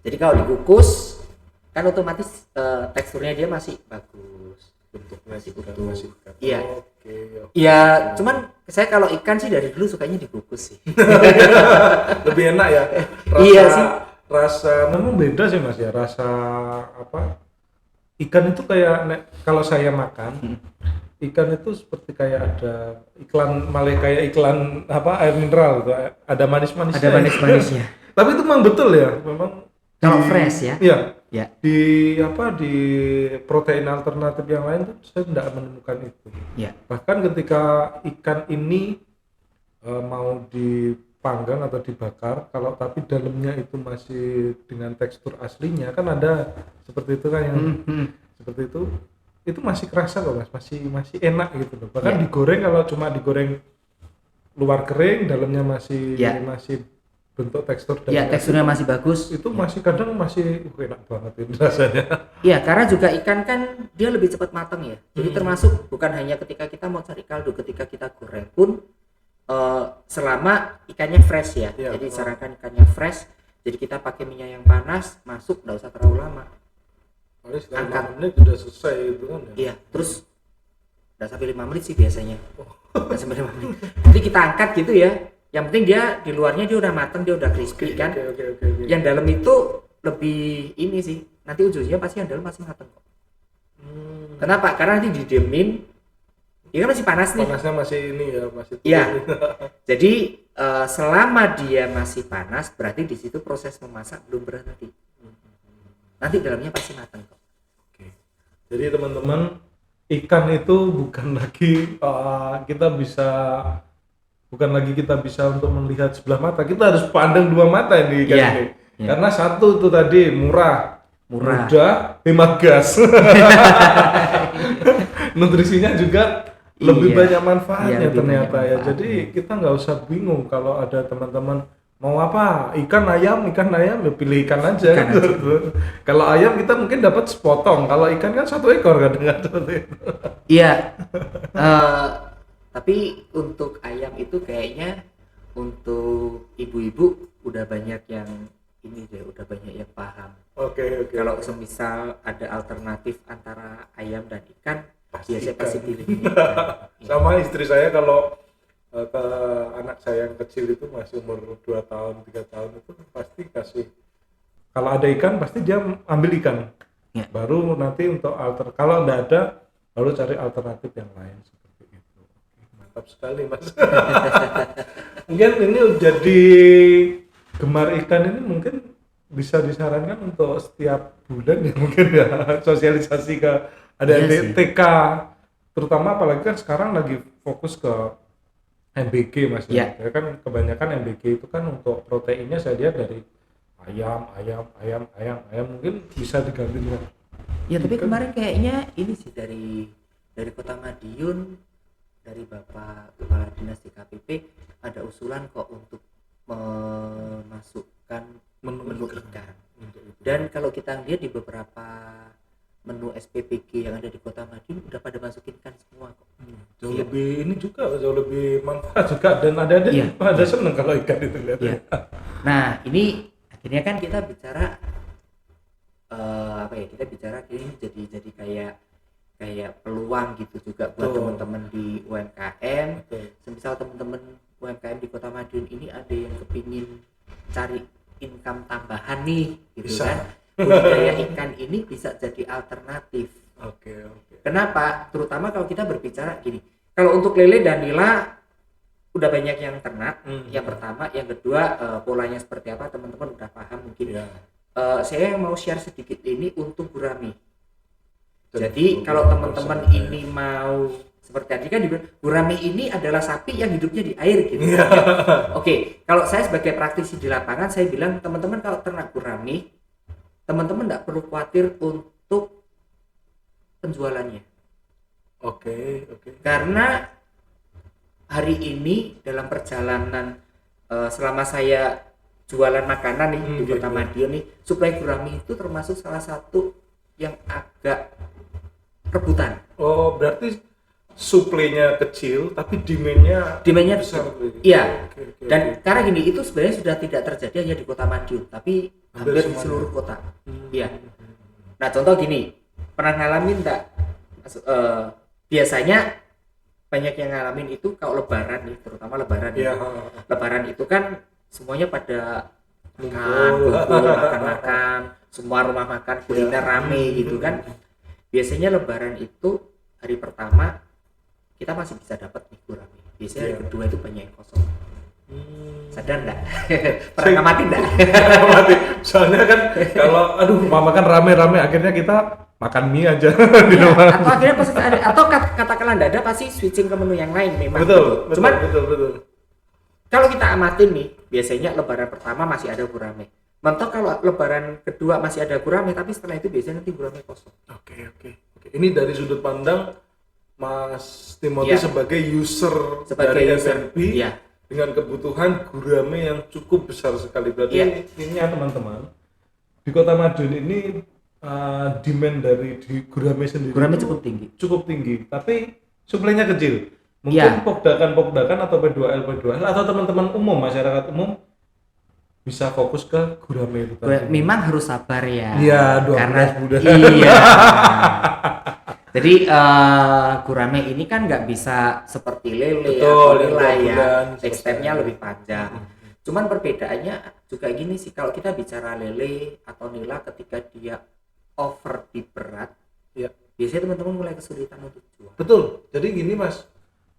Jadi kalau dikukus kan otomatis teksturnya dia masih bagus. Bentuknya Masih juga utuh. masih utuh. Iya. Oke. Ya, cuman saya kalau ikan sih dari dulu sukanya dikukus sih. Lebih enak ya. Iya sih. Rasa memang beda sih Mas ya. Rasa apa? Ikan itu kayak kalau saya makan ikan itu seperti kayak ada iklan, malah kayak iklan apa air mineral gitu. Ada manis-manisnya. Ada manis-manisnya. Tapi itu memang betul ya, memang Kalau fresh ya. Iya. Ya. Di protein alternatif yang lain tuh saya tidak menemukan itu. Ya. Bahkan ketika ikan ini mau dipanggang atau dibakar, kalau tapi dalamnya itu masih dengan tekstur aslinya, kan ada seperti itu kan yang seperti itu masih kerasa kok Mas, masih enak gitu loh. Bahkan digoreng, kalau cuma digoreng luar kering, dalamnya masih bentuk tekstur dan teksturnya masih bagus. itu masih kadang masih enak banget itu rasanya. Iya, karena juga ikan kan dia lebih cepat matang ya. Jadi termasuk bukan hanya ketika kita mau cari kaldu, ketika kita goreng pun selama ikannya fresh ya. Jadi disarankan ikannya fresh. Jadi kita pakai minyak yang panas, masuk nggak usah terlalu lama. Angkat 5 menit udah selesai itu kan ya. Iya, terus nggak sampai 5 menit sih biasanya. Nggak sampai 5 menit. Nanti kita angkat gitu ya. Yang penting dia di luarnya dia udah matang, dia udah crispy kan. Oke. Yang dalam itu lebih ini sih. Nanti ujungnya pasti yang dalam masih matang kok. Kenapa? Karena nanti didiemin. Dia kan masih panas nih. Panasnya masih ini ya, masih turun. Iya. Jadi selama dia masih panas, berarti di situ proses memasak belum berhenti. Nanti dalamnya pasti matang kok. Oke. Jadi teman-teman, ikan itu bukan lagi kita bisa untuk melihat sebelah mata, kita harus pandang dua mata ini ikan ini. Karena satu itu tadi murah, mudah, hemat gas. Nutrisinya juga lebih banyak manfaatnya ternyata ya. Jadi kita nggak usah bingung kalau ada teman-teman mau apa, ikan ayam ya pilih ikan aja. Gitu. Kalau ayam kita mungkin dapat sepotong, kalau ikan kan 1 ekor kadang-kadang seperti itu. Iya. Tapi untuk ayam itu kayaknya untuk ibu-ibu udah banyak yang ini deh, udah banyak yang paham. Oke. Kalau semisal ada alternatif antara ayam dan ikan, saya pasti pilih Sama istri saya kalau ke anak saya yang kecil itu masih umur 2 tahun, 3 tahun itu pasti kasih, kalau ada ikan pasti dia ambil ikan. Baru nanti untuk kalau enggak ada baru cari alternatif yang lain seperti itu. Mantap sekali Mas. Mungkin ini jadi gemar ikan ini mungkin bisa disarankan untuk setiap bulan ya mungkin ya, sosialisasi ke adik-adik TK terutama, apalagi kan sekarang lagi fokus ke MBG Mas ya. Kan kebanyakan MBG itu kan untuk proteinnya saya lihat dari ayam mungkin bisa diganti dengan tapi kemarin kayaknya ini sih dari Kota Madiun, dari Bapak Kepala Dinas DKPP ada usulan kok untuk memasukkan menu ikan. Dan kalau kita lihat di beberapa menu SPPG yang ada di Kota Madiun udah pada masukin ikan semua kok. Jauh lebih manfaat juga, dan ada seneng kalau ikan itu lihat. Nah ini akhirnya kan kita bicara ini jadi kayak peluang gitu juga buat teman-teman di UMKM. Semisal teman-teman UMKM di Kota Madiun ini ada yang kepingin cari income tambahan nih gitu kan, budidaya ikan ini bisa jadi alternatif. Oke. Kenapa? Terutama kalau kita berbicara gini, kalau untuk lele dan nila udah banyak yang ternak. Yang pertama, yang kedua polanya seperti apa teman-teman udah paham mungkin. Saya mau share sedikit ini untuk gurami. Jadi kalau teman-teman ini mau seperti tadi kan dibilang gurame ini adalah sapi yang hidupnya di air gitu. Iya. Oke, kalau saya sebagai praktisi di lapangan saya bilang teman-teman kalau ternak gurame, teman-teman tidak perlu khawatir untuk penjualannya. Oke. Karena hari ini dalam perjalanan selama saya jualan makanan nih di Kota Madiun nih, suplai gurame itu termasuk salah satu yang agak rebutan. Oh, berarti suplainya kecil tapi demand-nya besar. Iya. Oke. Dan karena gini, itu sebenarnya sudah tidak terjadi hanya di Kota Madiun, tapi hampir di seluruh kota. Iya. Nah, contoh gini, pernah ngalamin enggak biasanya banyak yang ngalamin itu kalau lebaran nih, terutama lebaran Iya. Lebaran itu kan semuanya pada makan, semua rumah makan kuliner rame gitu kan. Biasanya lebaran itu hari pertama kita masih bisa dapat nih gurame. Biasanya hari kedua itu banyak yang kosong. Sadar enggak? Pernah ngamati enggak? Mati. Soalnya kan kalau mama kan rame-rame akhirnya kita makan mie aja di rumah. Atau akhirnya pasti ada, atau katakanlah enggak ada, pasti switching ke menu yang lain memang. Betul. Cuman betul. kalau kita amatin nih, biasanya lebaran pertama masih ada gurame. Mentok kalau lebaran kedua masih ada gurame, tapi setelah itu biasanya nanti gurame kosong. Oke. Ini dari sudut pandang Mas Timothy sebagai user dari FNB dengan kebutuhan gurame yang cukup besar sekali. Berarti ini ya teman-teman, di Kota Madiun ini demand dari gurame sendiri cukup tinggi, tapi suplainya kecil. Mungkin pokdakan atau P2L atau teman-teman umum, masyarakat umum bisa fokus ke gurame itu tadi. Memang harus sabar ya. Iya, 12 karena bulan. Iya. Jadi gurame ini kan nggak bisa seperti lele atau nila ya, teksturnya lebih panjang. Cuman perbedaannya juga gini sih, kalau kita bicara lele atau nila ketika dia over di berat, biasanya teman-teman mulai kesulitan untuk jual. Betul. Jadi gini Mas,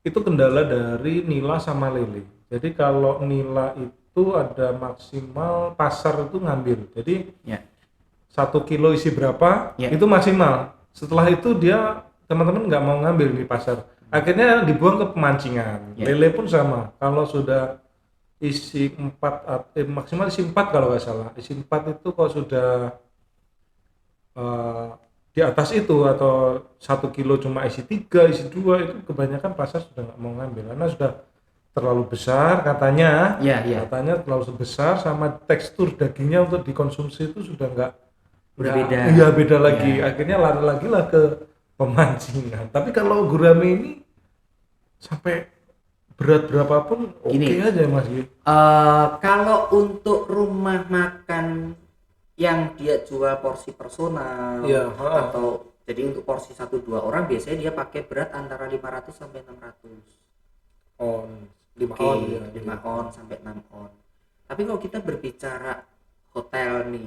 itu kendala dari nila sama lele. Jadi kalau nila itu ada maksimal pasar itu ngambil. Jadi 1 kilo isi berapa itu maksimal. Setelah itu dia teman-teman nggak mau ngambil di pasar. Akhirnya dibuang ke pemancingan. Lele pun sama. Kalau sudah isi 4 maksimal isi 4 kalau nggak salah. Isi 4 itu kalau sudah di atas itu atau 1 kilo cuma isi 3, isi 2 itu kebanyakan pasar sudah nggak mau ngambil karena sudah terlalu besar katanya. Katanya terlalu besar sama tekstur dagingnya untuk dikonsumsi itu sudah berbeda. Iya, beda lagi. Akhirnya lari lagi lah ke pemancingan. Tapi kalau gurame ini sampai berat berapapun oke aja Mas. Kalau untuk rumah makan yang dia jual porsi personal atau jadi untuk porsi 1-2 orang biasanya dia pakai berat antara 500 sampai 600 on. 5 on sampai 6 on. Tapi kalau kita berbicara hotel nih,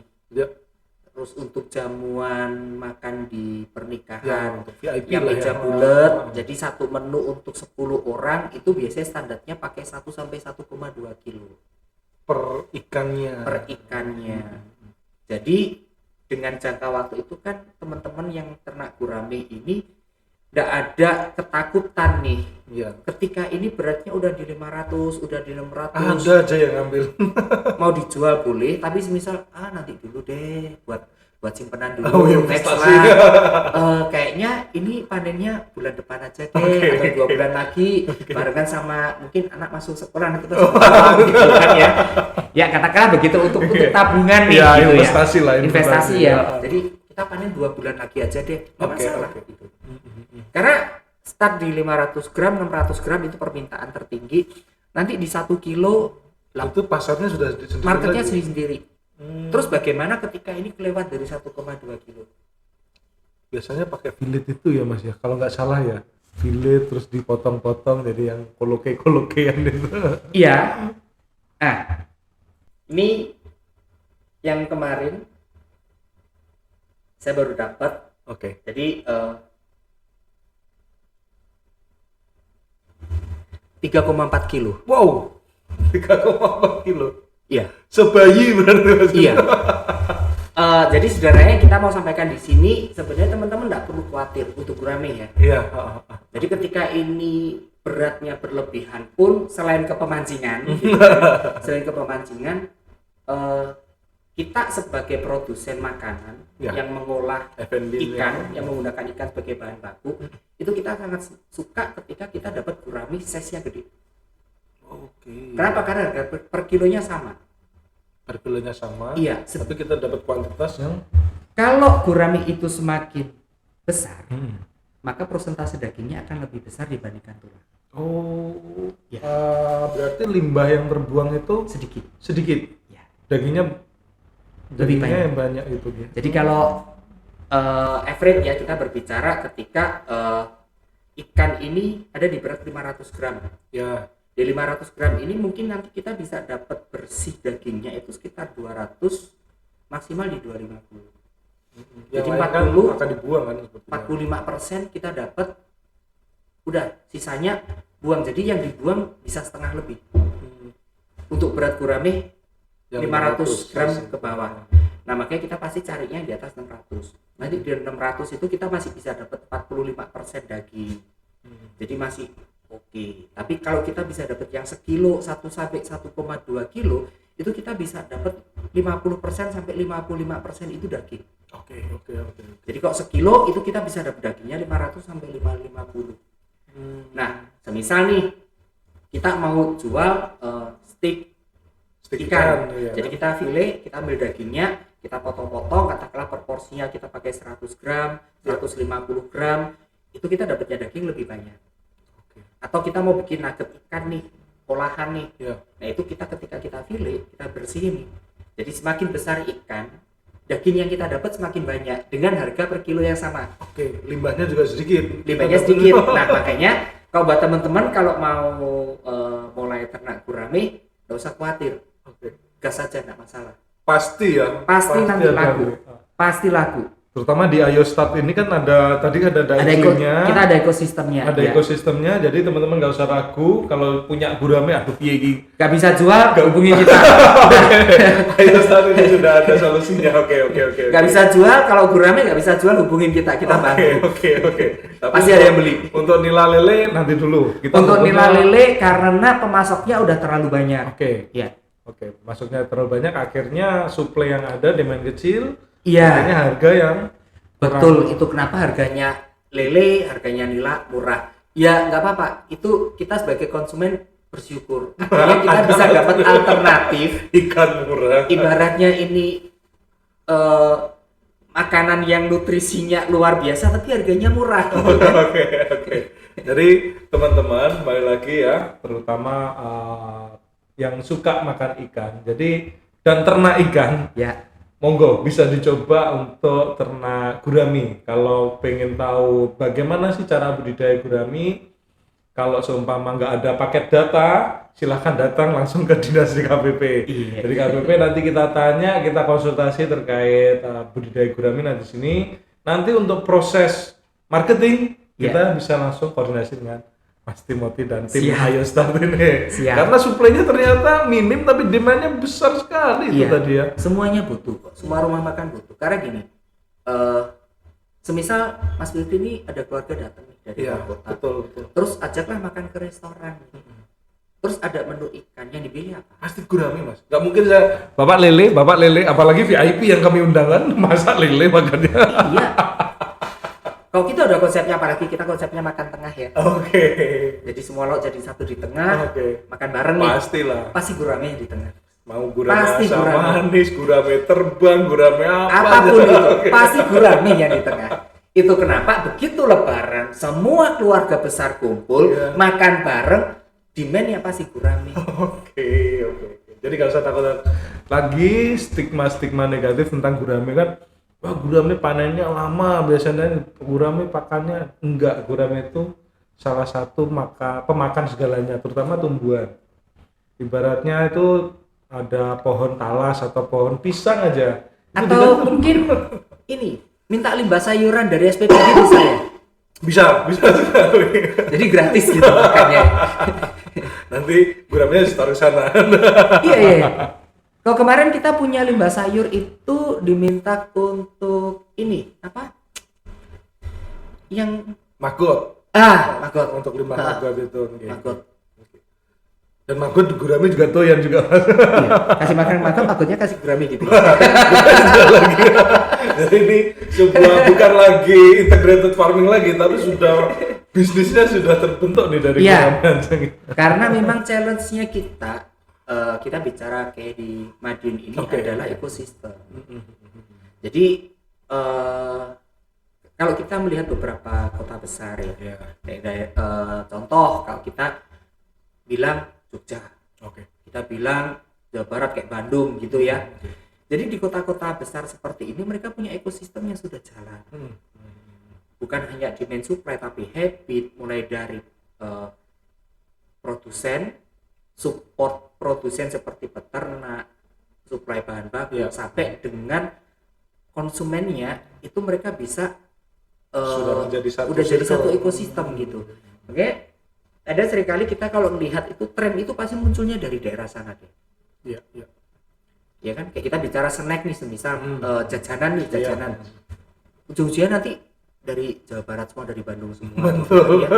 terus untuk jamuan makan di pernikahan untuk VIP yang meja bulat, jadi satu menu untuk 10 orang itu biasanya standarnya pakai 1 sampai 1,2 kilo per ikannya. Jadi dengan jangka waktu itu kan teman-teman yang ternak gurame ini tidak ada ketakutan nih. Ketika ini beratnya udah di 500, udah di 600. Ada aja yang ngambil. Mau dijual boleh, tapi semisal nanti dulu deh buat simpenan dulu. Kayaknya ini panennya bulan depan aja deh atau 2 bulan lagi barengan sama mungkin anak masuk sekolah nanti pas gitu kan ya. Ya katakanlah begitu untuk tabungan nih gitu investasi ya. Jadi kita panen 2 bulan lagi aja deh. Enggak masalah gitu. Karena start di 500 gram, 600 gram itu permintaan tertinggi. Nanti di 1 kilo itu pasarnya sudah sendiri, marketnya sendiri. Terus bagaimana ketika ini kelewat dari 1,2 kilo? Biasanya pakai fillet itu ya Mas ya, kalau nggak salah ya, fillet terus dipotong-potong jadi yang koloke-kolokean itu. Iya. Ini yang kemarin saya baru dapat. Jadi 3,4 kilo. Wow, 3,4 kilo. Iya. Sebayi berarti Mas. Iya. Jadi sebenarnya kita mau sampaikan di sini sebenarnya teman-teman nggak perlu khawatir untuk gurame ya. Iya. Jadi ketika ini beratnya berlebihan pun selain kepemancingan, gitu kan, selain kepemancingan, kita sebagai produsen makanan Ya. yang mengolah F&B ikan, yang menggunakan ikan sebagai bahan baku, itu kita sangat suka ketika kita dapat gurame size-nya gede. Oke. Kenapa? Karena harga per kilonya sama. Per kilonya sama. Iya. Tapi kita dapat kuantitas yang Kalau gurame itu semakin besar, maka persentase dagingnya akan lebih besar dibandingkan tulang. Oh, Ya. berarti limbah yang terbuang itu Sedikit. sedikit. Ya. Dagingnya Lebih banyak. yang banyak itu ya. Jadi kalau average ya kita berbicara ketika ikan ini ada di berat 500 gram. Ya. Di 500 gram ini mungkin nanti kita bisa dapat bersih dagingnya itu sekitar 200, maksimal di 250. Yang Jadi lain kan 40 akan dibuang kan sepertinya. 45% kita dapat, udah sisanya buang. Jadi yang dibuang bisa setengah lebih. Untuk berat gurame Yang 500 gram ya. ke bawah. Nah makanya kita pasti carinya di atas 600. Nanti di 600 itu kita masih bisa dapat 45% daging. Jadi masih oke. Tapi kalau kita bisa dapat yang sekilo 1 sampai 1,2 kilo, itu kita bisa dapat 50% sampai 55% itu daging. Oke. Jadi kalau sekilo itu kita bisa dapat dagingnya 500 sampai 550. Nah, semisal nih kita mau jual steak ikan. Iya. Jadi kita file, kita ambil dagingnya, kita potong-potong, katakanlah proporsinya kita pakai 100 gram, 150 gram, itu kita dapatnya daging lebih banyak. Oke. Atau kita mau bikin nugget ikan nih, olahan nih. Iya. Nah itu kita ketika kita file, kita bersihin nih. Jadi semakin besar ikan, daging yang kita dapat semakin banyak dengan harga per kilo yang sama. Oke, limbahnya juga sedikit. Limbahnya sedikit. Nah makanya kalau buat teman-teman kalau mau mulai ternak gurame, nggak usah khawatir, Oke. gas saja nggak masalah. Pasti ya. Pasti nanti ada. laku. Pasti laku. Terutama di iOstart ini kan ada iklimnya. Kita ada ekosistemnya. Ada ya. ekosistemnya, jadi teman-teman nggak usah ragu kalau punya gurame, aduh piye iki. Nggak bisa jual, hubungi kita. iOstart ini sudah ada solusinya. Oke. Nggak bisa jual, kalau gurame nggak bisa jual, hubungin kita bantu. Oke. Tapi Pasti ada yang beli. Untuk nila lele nanti dulu. Untuk nila lele karena pemasoknya udah terlalu banyak. Oke. Ya. Oke, masuknya terlalu banyak, akhirnya suplai yang ada demand kecil, Iya. akhirnya harga yang Betul, itu kenapa harganya lele, harganya nila murah. Ya nggak apa-apa, itu kita sebagai konsumen bersyukur. Akhirnya kita bisa dapat alternatif. ikan murah. Ibaratnya ini makanan yang nutrisinya luar biasa, tapi harganya murah. Gitu kan? Oke. Jadi teman-teman, balik lagi ya, terutama yang suka makan ikan. Jadi dan ternak ikan. Ya. Monggo bisa dicoba untuk ternak gurami. Kalau pengen tahu bagaimana sih cara budidaya gurami, kalau seumpama nggak ada paket data, silahkan datang langsung ke dinas DKPP. Iya. Dari KPP nanti kita tanya, kita konsultasi terkait budidaya gurami nanti sini. Nanti untuk proses marketing kita bisa langsung koordinasi dengan Mas Timothy dan tim Siap. iOstart ini. Siap. Karena suplainya ternyata minim tapi demandnya besar sekali itu Iya. tadi ya. Semuanya butuh kok. Semua rumah makan butuh. Karena gini, semisal Mas Wilfy ini ada keluarga datang nih dari Iya, luar kota. betul. Terus ajaklah makan ke restoran. Terus ada menu ikan yang dipilih apa? Pasti gurami mas, nggak mungkin saya bapak lele, apalagi VIP yang kami undangan masak lele makannya. Iya. Kalau kita udah konsepnya, apalagi kita konsepnya makan tengah ya. Oke. Jadi semua lauk jadi satu di tengah, Oke. makan bareng nih. Pastilah. Pasti gurame di tengah. Mau gurame Pasti asam gurame. manis, gurame terbang, gurame apa Apapun aja. itu, Oke. pasti gurame yang di tengah. Itu kenapa begitu lebaran, semua keluarga besar kumpul, Iya. makan bareng, demand-nya pasti gurame. Oke. Jadi nggak usah takut lagi stigma negatif tentang gurame kan. Wah gurame panennya lama, biasanya gurame pakannya enggak. Gurame itu salah satu pemakan segalanya, terutama tumbuhan. Ibaratnya itu ada pohon talas atau pohon pisang aja. Itu Atau mungkin ini, minta limbah sayuran dari SPPD bisa ya? bisa sekali. Jadi gratis gitu makannya. Nanti guramenya ditaruh sana. Iya. Kalau kemarin kita punya limbah sayur itu diminta untuk ini apa? Yang Maggot. maggot. Untuk limbah maggot itu. Maggot. Dan maggot gurame juga doyan juga. Iya, kasih makan maggot, magotnya kasih gurame gitu. Jadi ini bukan lagi integrated farming lagi, tapi bisnisnya sudah terbentuk nih dari gurame. Karena memang challenge-nya kita bicara kayak di Madiun ini adalah ekosistem. Jadi kalau kita melihat beberapa kota besar ya, contoh kalau kita bilang Jogja, kita bilang Jawa Barat kayak Bandung gitu ya. Jadi di kota-kota besar seperti ini mereka punya ekosistem yang sudah jalan. Bukan hanya demand supply tapi habit, mulai dari produsen, support produsen seperti peternak, supply bahan baku, sampai dengan konsumennya itu mereka bisa sudah jadi satu ekosistem gitu. Oke. Ada seringkali kita kalau melihat itu tren itu pasti munculnya dari daerah sana deh. Iya. Ya kan kayak kita bicara snack nih, semisal jajanan. Ujung-ujungnya nanti dari Jawa Barat semua, dari Bandung semua. Ya.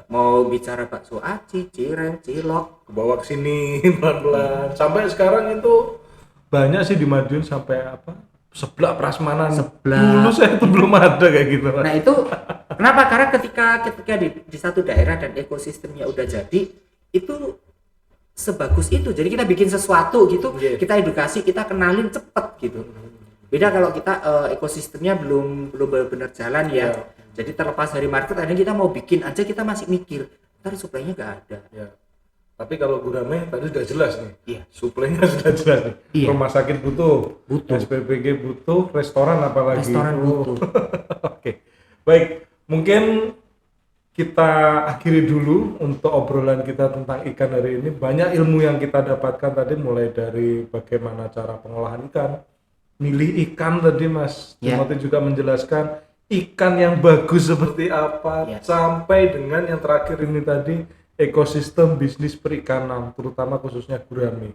Mau bicara bakso aci, cireng, cilok, ke bawah ke sini pelan-pelan. Sampai sekarang itu banyak sih di Madiun sampai seblak prasmanan. Dulu saya itu belum ada kayak gitu. Nah itu kenapa? Karena ketika di satu daerah dan ekosistemnya udah jadi, itu sebagus itu. Jadi kita bikin sesuatu gitu, kita edukasi, kita kenalin cepet gitu. Beda kalau kita ekosistemnya belum benar-benar jalan ya. Jadi terlepas dari market, akhirnya kita mau bikin aja kita masih mikir, ntar suplainya nggak ada. Tapi kalau gurame tadi sudah jelas nih, iya. suplainya sudah jelas nih. Iya. Rumah sakit butuh, SPBG butuh, restoran apalagi. Restoran butuh. Oke, baik. Mungkin kita akhiri dulu untuk obrolan kita tentang ikan hari ini. Banyak ilmu yang kita dapatkan tadi, mulai dari bagaimana cara pengolahan ikan, milih ikan tadi Mas Timothy juga menjelaskan ikan yang bagus seperti apa, sampai dengan yang terakhir ini tadi, ekosistem bisnis perikanan, terutama khususnya gurame.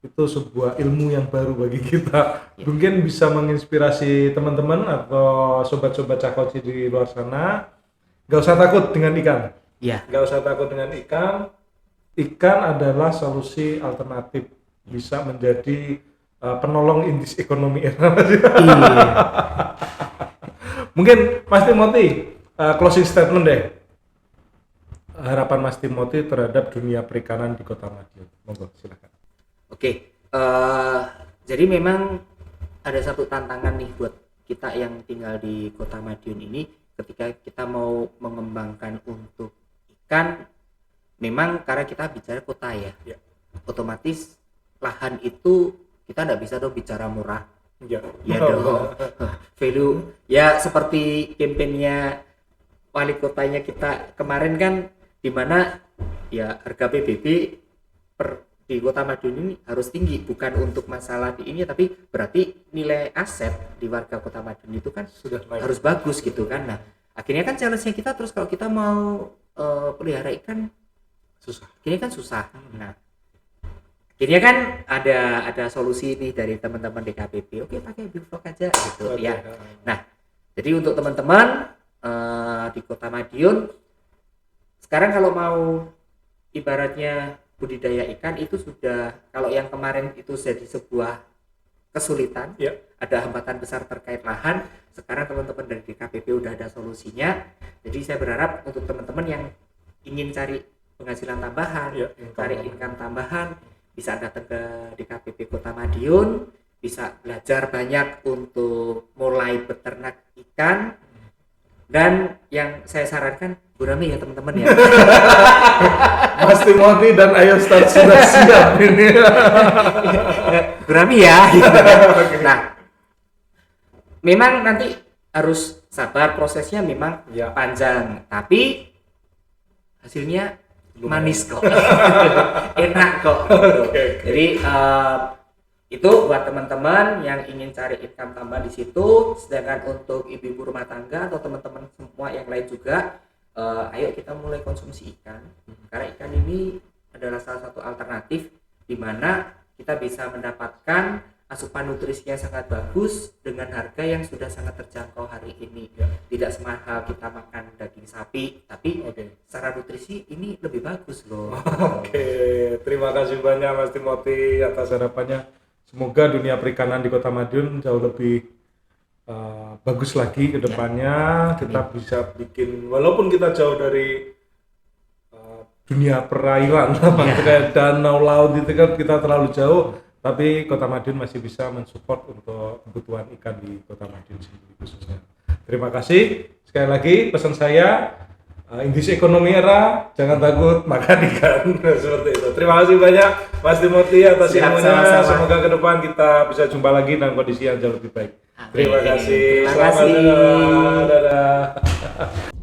Itu sebuah ilmu yang baru bagi kita. Mungkin bisa menginspirasi teman-teman atau sobat-sobat Cakoci di luar sana. Gak usah takut dengan ikan. Gak usah takut dengan ikan. Ikan adalah solusi alternatif, bisa menjadi penolong indis ekonomi era. Mungkin Mas Timothy closing statement deh. Harapan Mas Timothy terhadap dunia perikanan di Kota Madiun. Monggo, silakan. Oke, jadi memang ada satu tantangan nih buat kita yang tinggal di Kota Madiun ini, ketika kita mau mengembangkan untuk ikan. Memang karena kita bicara kota ya, otomatis lahan itu kita nggak bisa dong bicara murah. Ya dong. Value ya seperti kampanyenya wali kotanya kita kemarin kan, dimana ya harga PBB di Kota Madiun ini harus tinggi, bukan untuk masalah di ini, tapi berarti nilai aset di warga Kota Madiun itu kan sudah harus bagus gitu kan. Nah akhirnya kan challenge-nya kita terus kalau kita mau pelihara ikan susah. Nah akhirnya kan ada solusi nih dari teman-teman DKPP. Oke, pakai Bivlog aja gitu ya. Nah jadi untuk teman-teman di Kota Madiun sekarang kalau mau ibaratnya budidaya ikan itu sudah, kalau yang kemarin itu jadi sebuah kesulitan, ada hambatan besar terkait lahan. Sekarang teman-teman dari DKPP udah ada solusinya. Jadi saya berharap untuk teman-teman yang ingin cari penghasilan tambahan, cari income tambahan, bisa datang ke DKPP Kota Madiun, bisa belajar banyak untuk mulai beternak ikan. Dan yang saya sarankan gurame ya teman-teman ya. Mas Timothy dan Ayo Start sudah siap ini. Gurame ya. Nah, memang nanti harus sabar, prosesnya memang panjang, tapi hasilnya manis kok. Enak kok. Jadi itu buat teman-teman yang ingin cari income tambah di situ. Sedangkan untuk ibu-ibu rumah tangga atau teman-teman semua yang lain juga, ayo kita mulai konsumsi ikan. Karena ikan ini adalah salah satu alternatif di mana kita bisa mendapatkan asupan nutrisi yang sangat bagus dengan harga yang sudah sangat terjangkau hari ini. Tidak semahal kita makan daging sapi, tapi secara nutrisi ini lebih bagus loh. Oke, terima kasih banyak Mas Timothy atas harapannya. Semoga dunia perikanan di Kota Madiun jauh lebih bagus lagi ke depannya. Kita bisa bikin, walaupun kita jauh dari dunia perairan, kayak danau laut itu kan kita terlalu jauh, tapi Kota Madiun masih bisa mensupport untuk kebutuhan ikan di Kota Madiun sendiri khususnya. Terima kasih. Sekali lagi pesan saya, Inggris Ekonomi Era, jangan takut makan ikan. Seperti itu. Terima kasih banyak Mas Timothy atas ilmunya. Semoga ke depan kita bisa jumpa lagi dalam kondisi yang jauh lebih baik. Terima kasih. Terima kasih. Selamat dadah.